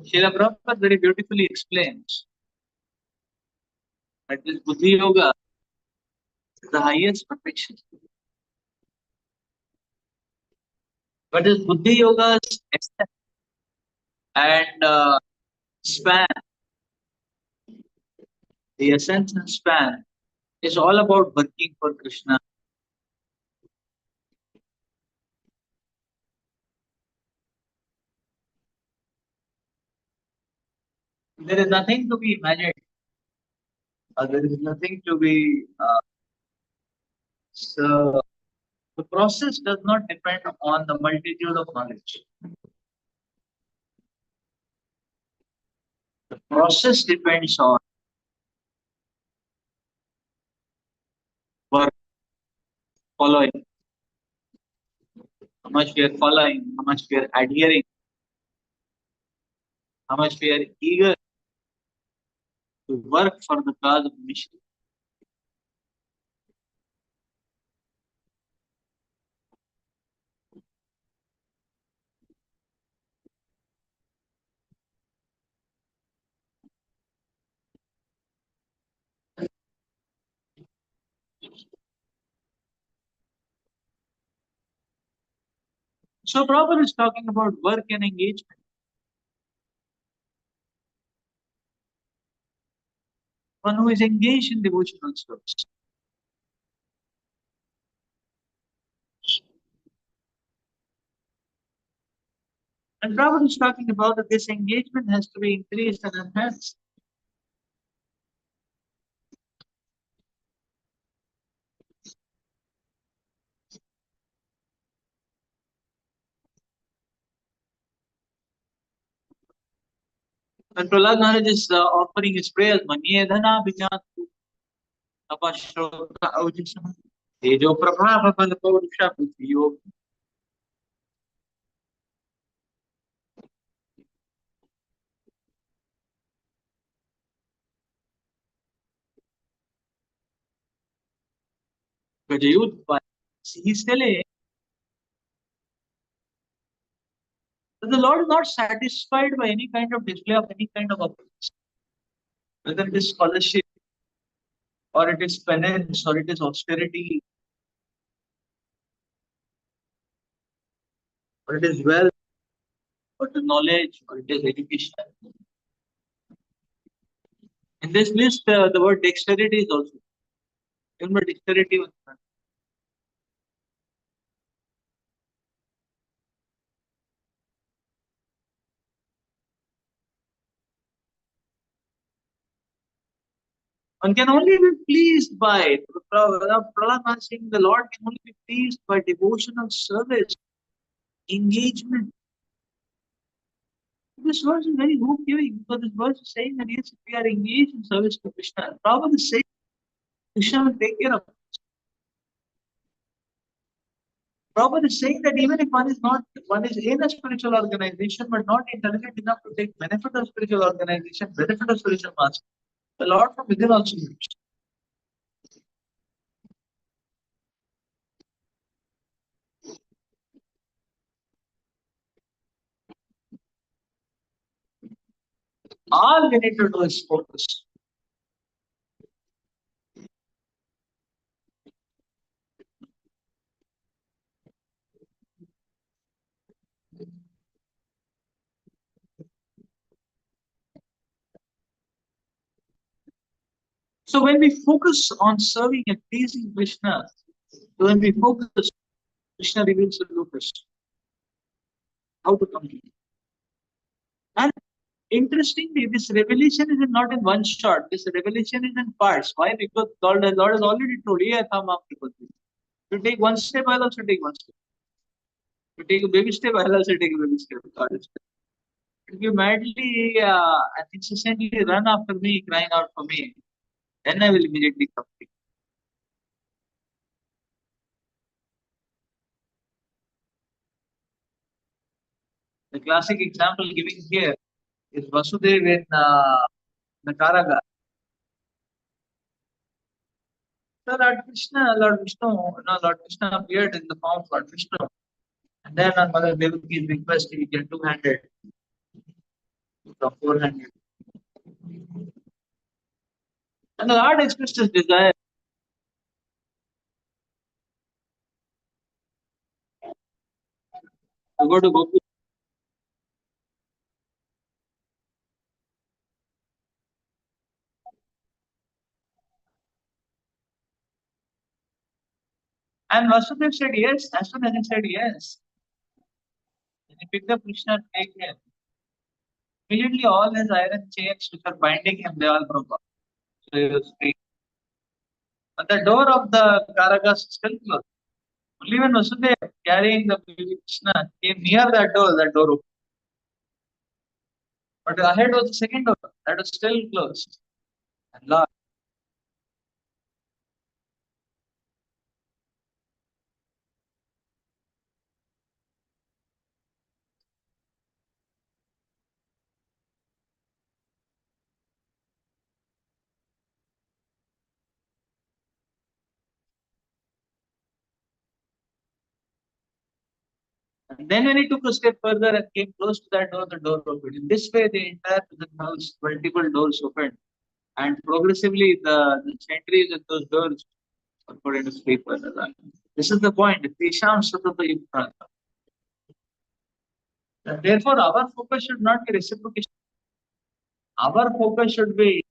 Srila Prabhupada very beautifully explains that this Buddhi Yoga is the highest perfection. But this Buddhi Yoga's extent and span, the essence and span, is all about working for Krishna. There is nothing to be imagined, or there is nothing to be. So the process does not depend on the multitude of knowledge. The process depends on work following, how much we are following, how much we are adhering, how much we are eager to work for the cause of mission. So Prabhupada is talking about work and engagement. One who is engaged in devotional service. And Prabhupada is talking about that this engagement has to be increased and enhanced. And Prahlad Maharaj is offering his prayers, Manyedhana Vijatu Tapashroka Aujisam Tejo Prabhava Balapurusha Buddhiyo. Gajayud, he's telling that the Lord is not satisfied by any kind of display of any kind of appearance, whether it is scholarship, or it is penance, or it is austerity, or it is wealth, or it is knowledge, or it is education. In this list, the word dexterity is also. Remember dexterity. One can only be pleased by Prahlad Maharaj saying the Lord can only be pleased by devotional service, engagement. This verse is very hope giving because this verse is saying that yes, if we are engaged in service to Krishna, Prabhupada is saying Krishna will take care of us. Prabhupada is saying that even if one is in a spiritual organization but not intelligent enough to take benefit of spiritual organization, benefit of spiritual master, the Lord from within also helps. All we need to do is focus. So when we focus on serving and pleasing Krishna, when we focus, Krishna reveals the locus, how to complete. And interestingly, this revelation is not in one shot. This revelation is in parts. Why? Because Lord has already told you, to take one step, I'll also take one step. To take a baby step, I'll also take a baby step. If you madly and incessantly run after me, crying out for me, then I will immediately complete. The classic example giving here is Vasudev in the Karagar. So Lord Vishnu, Lord Krishna appeared in the form of Lord Vishnu. And then on Mother Devaki's request, he get two-handed. from 400. And the Lord expressed his desire to go to Goku. And Vasudev said yes. As soon as he said yes, he picked up Krishna and take him. Immediately, all his iron chains which are binding him, they all broke off. So he was free. But the door of the Karagas is still closed. Only when Vasudev carrying the baby Krishna came near that door opened. But ahead was the second door that was still closed. And Lord, and then when he took a step further and came close to that door, the door opened. In this way, the entire prison house, multiple doors opened. And progressively, the sentries at those doors were put into sleep. This is the point. Tesham Satata Yukta. And therefore, our focus should not be reciprocation. Our focus should be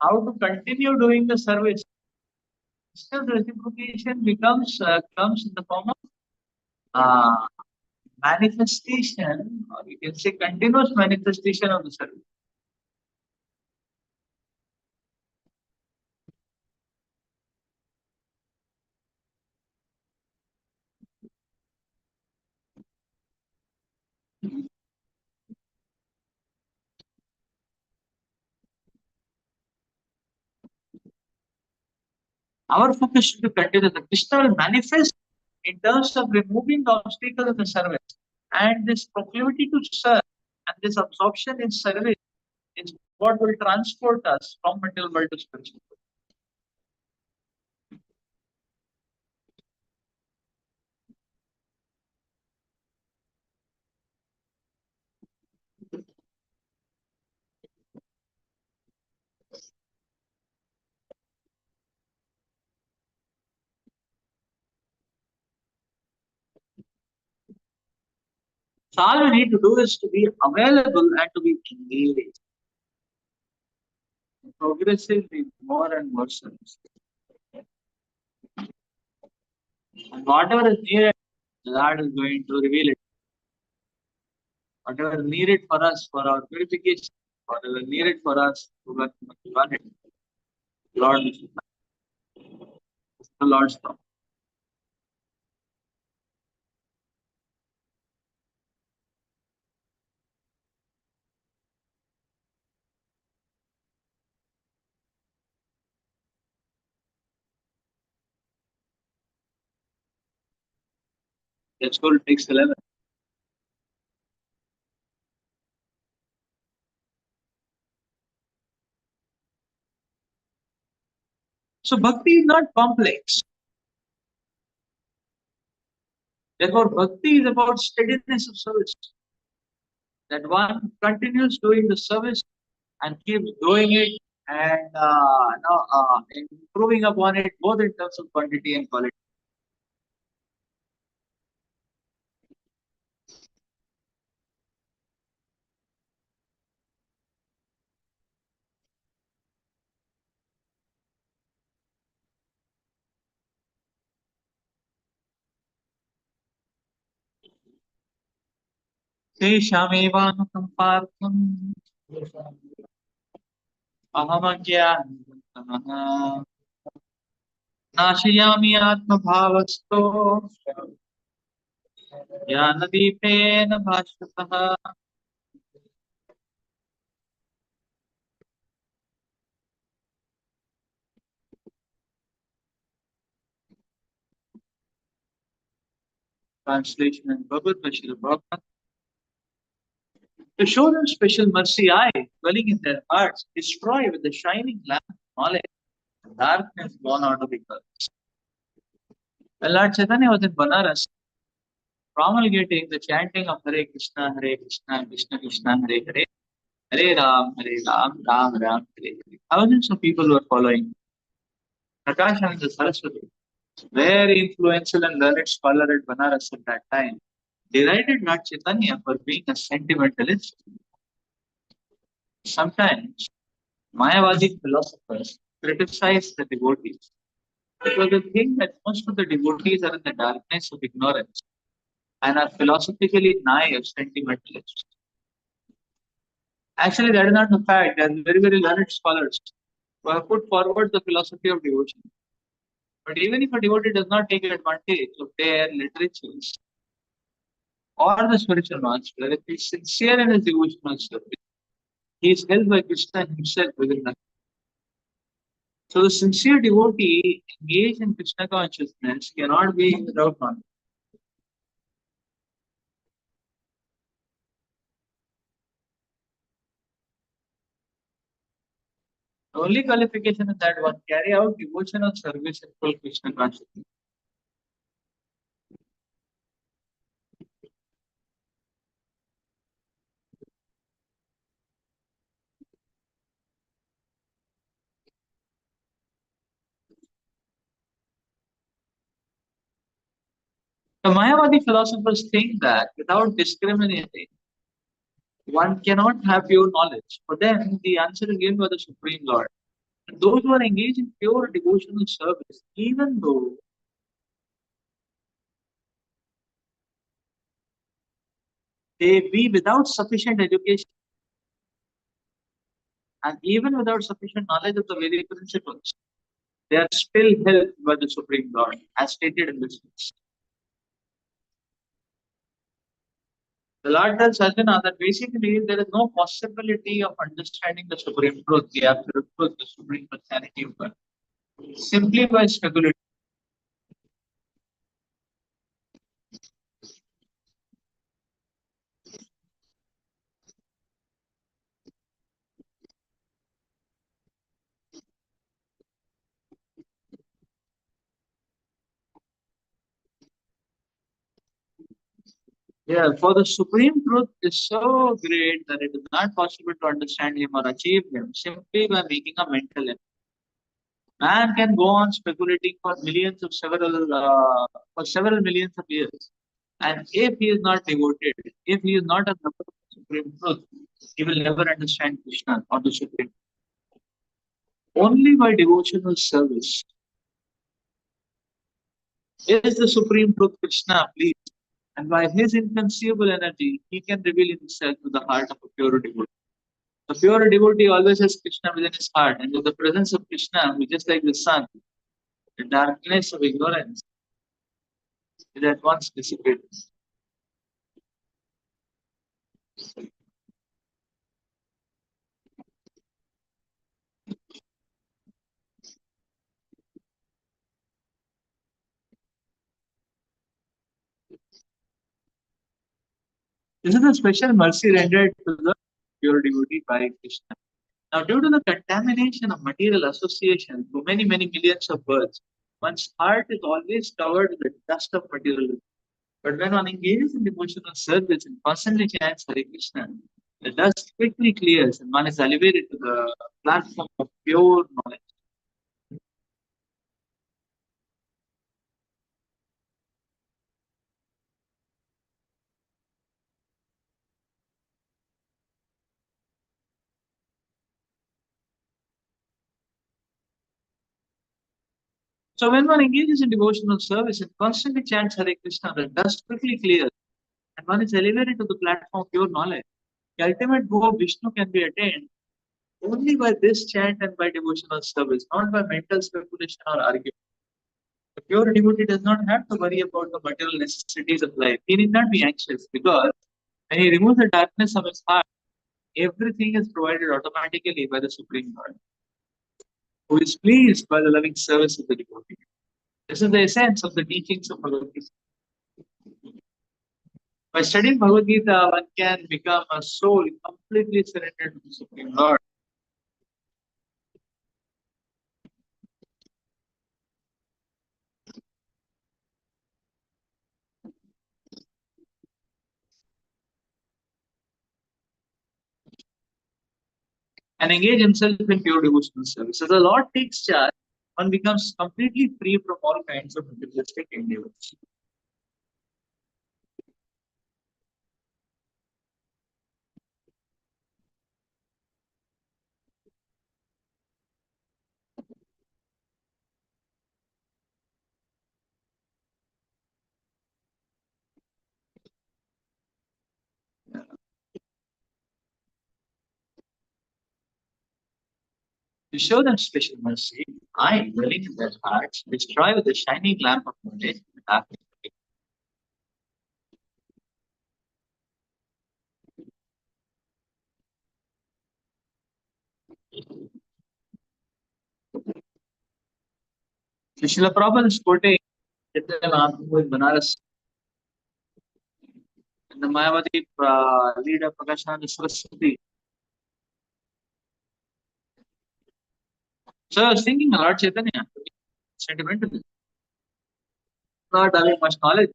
how to continue doing the service. Still, reciprocation comes in the form of uh, manifestation, or you can say continuous manifestation of the service. Our focus should be continuous. The Krishna will manifest in terms of removing the obstacle of the service. And this proclivity to serve and this absorption in service is what will transport us from material world to spiritual world. So all we need to do is to be available and to be engaged progressively more and more service. And whatever is needed, the Lord is going to reveal it. Whatever is needed for us for our purification, whatever is needed for us to work on it, Lord, the Lord's promise. Let's go to text 11. So bhakti is not complex. Therefore, bhakti is about steadiness of service. That one continues doing the service and keeps doing it and improving upon it both in terms of quantity and quality. तेषामेवानुकम्पार्थम् अहमज्ञानतमः नाशयामि आत्मभावस्थो ज्ञानदीपेन भास्वतः. Translation and Bhagavad Gita. To show them special mercy, I, dwelling in their hearts, destroy with the shining lamp of knowledge the darkness born out of ignorance. When Lord Chaitanya was in Banaras, promulgating the chanting of Hare Krishna, Krishna Krishna, Hare Ram, Ram Ram, Hare Hare. Thousands of people were following. Prakashananda Saraswati, very influential and learned scholar at Banaras at that time, derided Lord Chaitanya for being a sentimentalist. Sometimes Mayavadi philosophers criticize the devotees because they think that most of the devotees are in the darkness of ignorance and are philosophically naive sentimentalists. Actually, that is not the fact. There are very, very learned scholars who have put forward the philosophy of devotion. But even if a devotee does not take advantage of their literatures or the spiritual master, if he is sincere in his devotional service, he is held by Krishna himself within the. So the sincere devotee engaged in Krishna consciousness cannot be without knowledge. The only qualification is that one carry out devotional service in full Krishna consciousness. The Mayavadi philosophers think that without discriminating, one cannot have pure knowledge. For them, the answer is given by the Supreme Lord. And those who are engaged in pure devotional service, even though they be without sufficient education and even without sufficient knowledge of the Vedic principles, they are still helped by the Supreme Lord, as stated in this verse. The Lord tells Arjuna that basically there is no possibility of understanding the Supreme Truth, the absolute truth, the Supreme Personality of God, simply by speculating. Yeah, for the Supreme Truth is so great that it is not possible to understand Him or achieve Him simply by making a mental effort. Man can go on speculating for several millions of years, and if he is not devoted, if he is not a lover of the Supreme Truth, he will never understand Krishna or the Supreme. Only by devotional service is the Supreme Truth Krishna pleased, and by his inconceivable energy, he can reveal himself to the heart of a pure devotee. The pure devotee always has Krishna within his heart, and with the presence of Krishna, who is just like the sun, the darkness of ignorance is at once dissipated. This is a special mercy rendered to the pure devotee by Krishna. Now, due to the contamination of material association through many, many millions of births, one's heart is always covered with the dust of materialism. But when one engages in devotional service and constantly chants Hare Krishna, the dust quickly clears and one is elevated to the platform of pure knowledge. So when one engages in devotional service and constantly chants Hare Krishna, the dust quickly clears and one is elevated to the platform of pure knowledge. The ultimate goal of Vishnu can be attained only by this chant and by devotional service, not by mental speculation or argument. The pure devotee does not have to worry about the material necessities of life. He need not be anxious because when he removes the darkness of his heart, everything is provided automatically by the Supreme Lord, who is pleased by the loving service of the devotee. This is the essence of the teachings of Bhagavad Gita. By studying Bhagavad Gita, one can become a soul completely surrendered to the Supreme Lord. and engage himself in pure devotional service. As the Lord takes charge, one becomes completely free from all kinds of materialistic endeavors. To show them special mercy, I, dwelling in their hearts, destroy with the shining lamp of knowledge the darkness. So Srila Prabhupada is quoting Chaitanya Mahaprabhu in Banaras, and the Mayavadi leader Prakashananda Saraswati. So I was thinking, Lord Chaitanya, sentimental, not having much knowledge,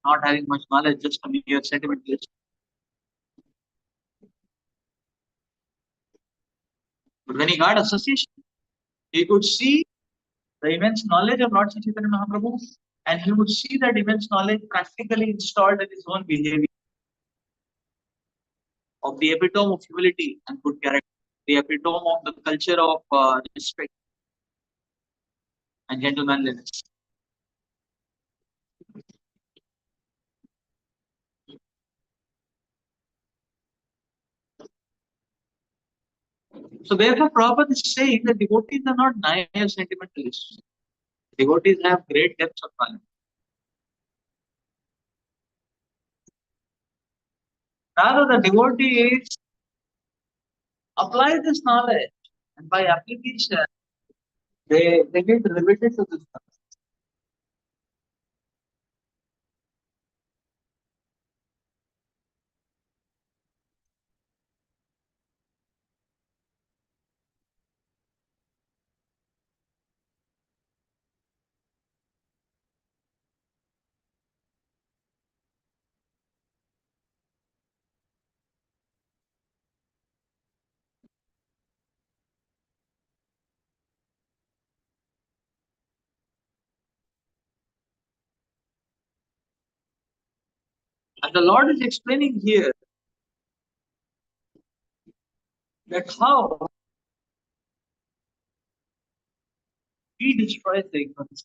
not having much knowledge, just a mere sentimentalist. But when he got association, he could see the immense knowledge of Lord Chaitanya Mahaprabhu, and he would see that immense knowledge practically installed in his own behavior of the epitome of humility and good character, the epitome of the culture of respect and gentlemanliness. So therefore, Prabhupada is saying that devotees are not naive sentimentalists. Devotees have great depths of knowledge. Rather, the devotees apply this knowledge, and by application, they get riveted to this knowledge. And the Lord is explaining here that how He destroys the ignorance.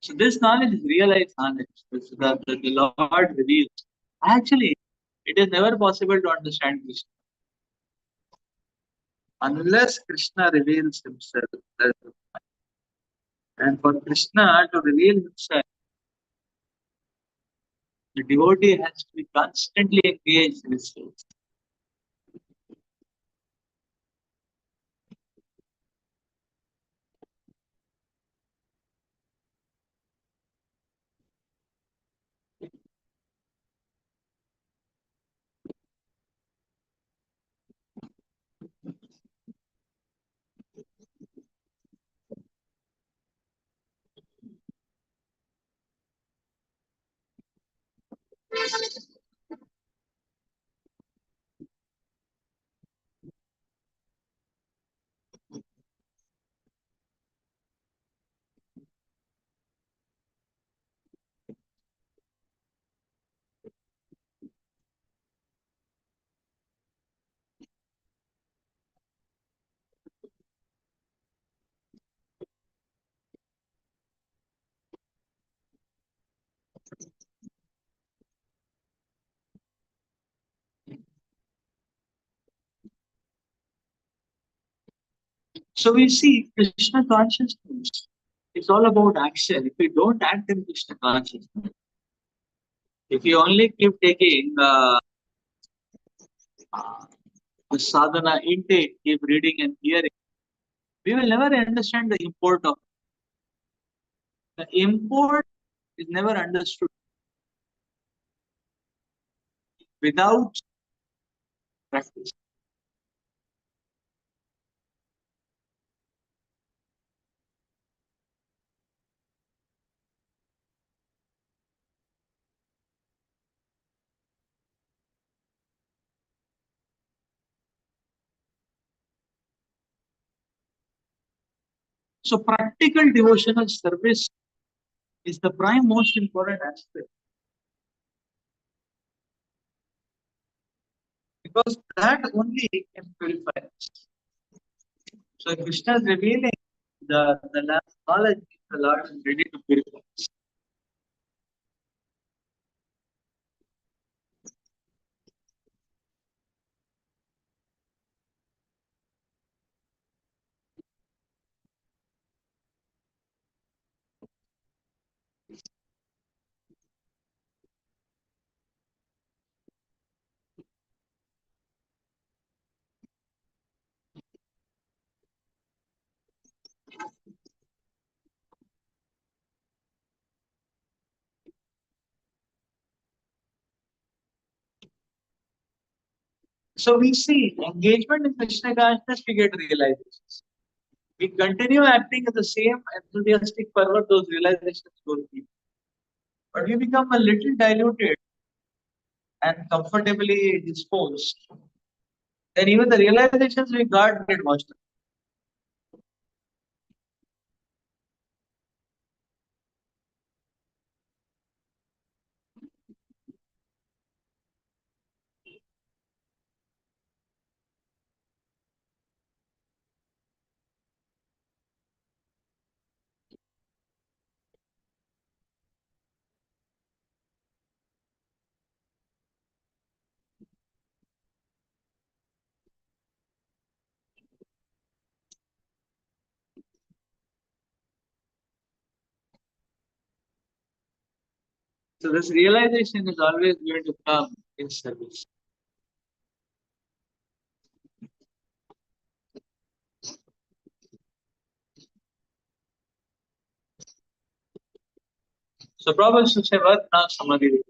So this knowledge is realized knowledge that the Lord reveals. Actually, it is never possible to understand Krishna unless Krishna reveals himself. And for Krishna to reveal himself, the devotee has to be constantly engaged in his service. So we see Krishna consciousness. It's all about action. If we don't act in Krishna consciousness, if you only keep taking the sadhana intake, keep reading and hearing, we will never understand the import of the import is never understood without practice. So practical devotional service is the prime most important aspect because that only can purify us. So Krishna is revealing the knowledge the Lord is ready to purify us. So we see engagement in Krishna consciousness, we get realizations. We continue acting in the same enthusiastic fervor, those realizations will keep. But we become a little diluted and comfortably disposed. Then even the realizations we got get washed away. So this realization is always going to come in service. So Prabhupada should say, "What now samadhi?"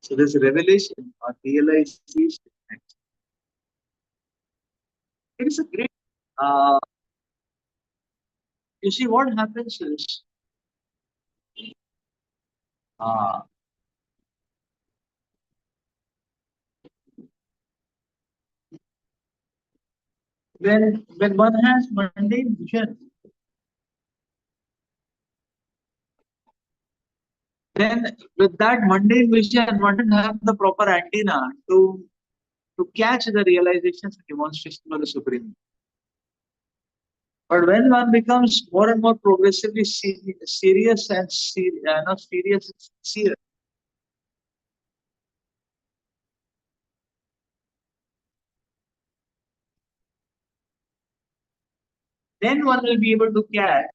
So this revelation or realization, it is a great. Uh, you see, what happens is uh, when one has mundane vision, then with that mundane vision, one doesn't have the proper antenna to catch the realizations and demonstration of the Supreme. But when one becomes more and more progressively serious and not serious and sincere, then one will be able to catch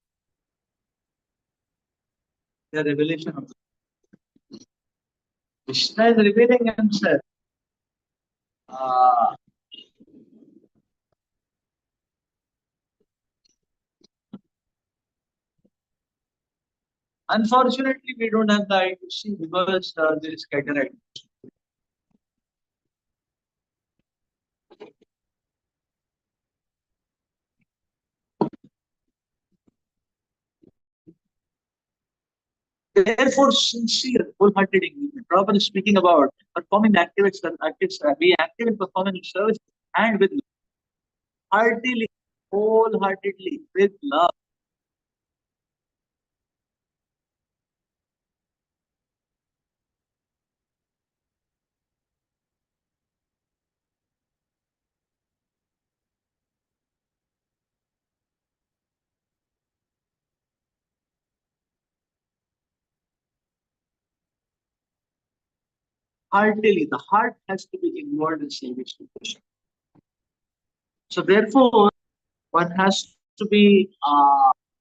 the revelation of Krishna is revealing himself. Uh, Unfortunately, we don't have the eye to see because there is cataract. Therefore, sincere, wholehearted engagement. Prabhupada is speaking about performing the activities, be active in performing service and with heartily, wholeheartedly, with love. heartily. The heart has to be involved in service to Krishna. So therefore, one has to be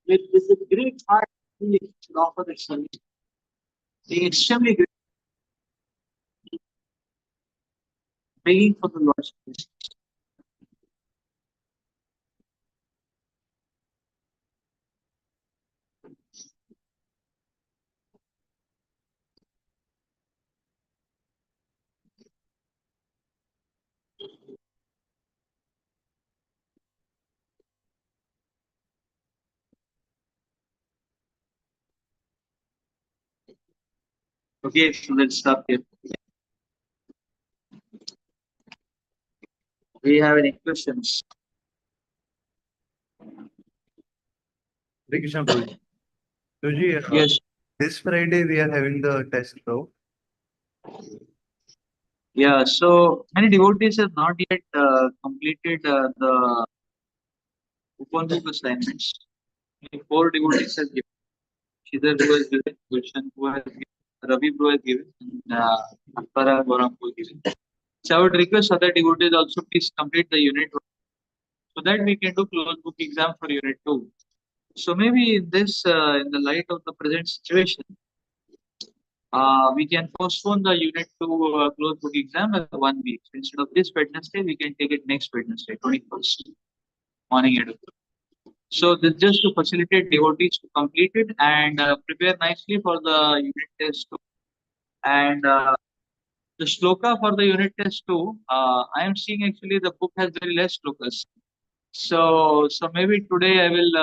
with a great heart really should offer the service. Being extremely great, begging for the Lord's mercy. Okay, so let's stop here. Do you have any questions?
Hare Krishna, Prabhuji. Prabhuji,
Yes.
this Friday we are having the test, bro.
Yeah. So many devotees have not yet completed the Upandu assignments. Only four devotees have given. Shidhar who has given, Gulshan who has given, Ravi who has given, and Apara Goram who has given. So I would request other devotees also please complete the unit one so that we can do closed book exam for unit two. So maybe in this, in the light of the present situation, we can postpone the unit two closed book exam by 1 week. So instead of this Wednesday, we can take it next Wednesday, 21st, morning 8 o'clock. So this just to facilitate devotees to complete it and prepare nicely for the unit test two. And the shloka for the unit test two, I am seeing actually the book has very less shlokas. So maybe today I will.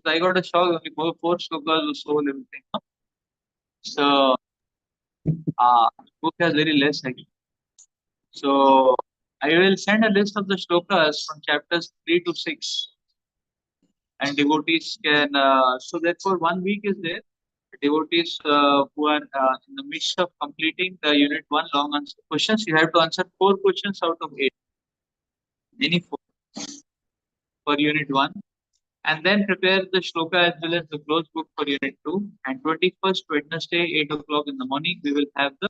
I got a shock only four shlokas or so everything. No? So book has very less actually. So I will send a list of the shlokas from chapters 3 to 6, and devotees can. So therefore, 1 week is there. Devotees who are in the midst of completing the unit one long answer questions, you have to answer 4 questions out of 8, any four for unit one, and then prepare the shloka as well as the closed book for unit two. And 21st Wednesday, 8 o'clock in the morning, we will have the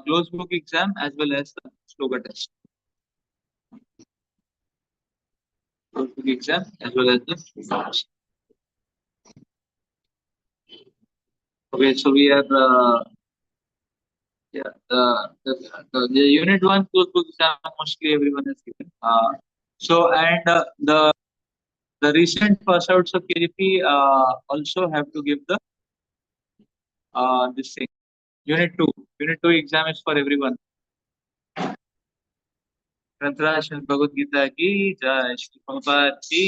closed book exam as well as the shloka test. Closed book exam as well as the shloka test. Okay, so we are yeah, the unit one closed book exam mostly everyone has given. So and the recent pass outs of KGP also have to give the this thing. Unit two. Unit two exam is for everyone. ग्रंथराज Shrimad Bhagavad Gita की जय श्री प्रभुपाद की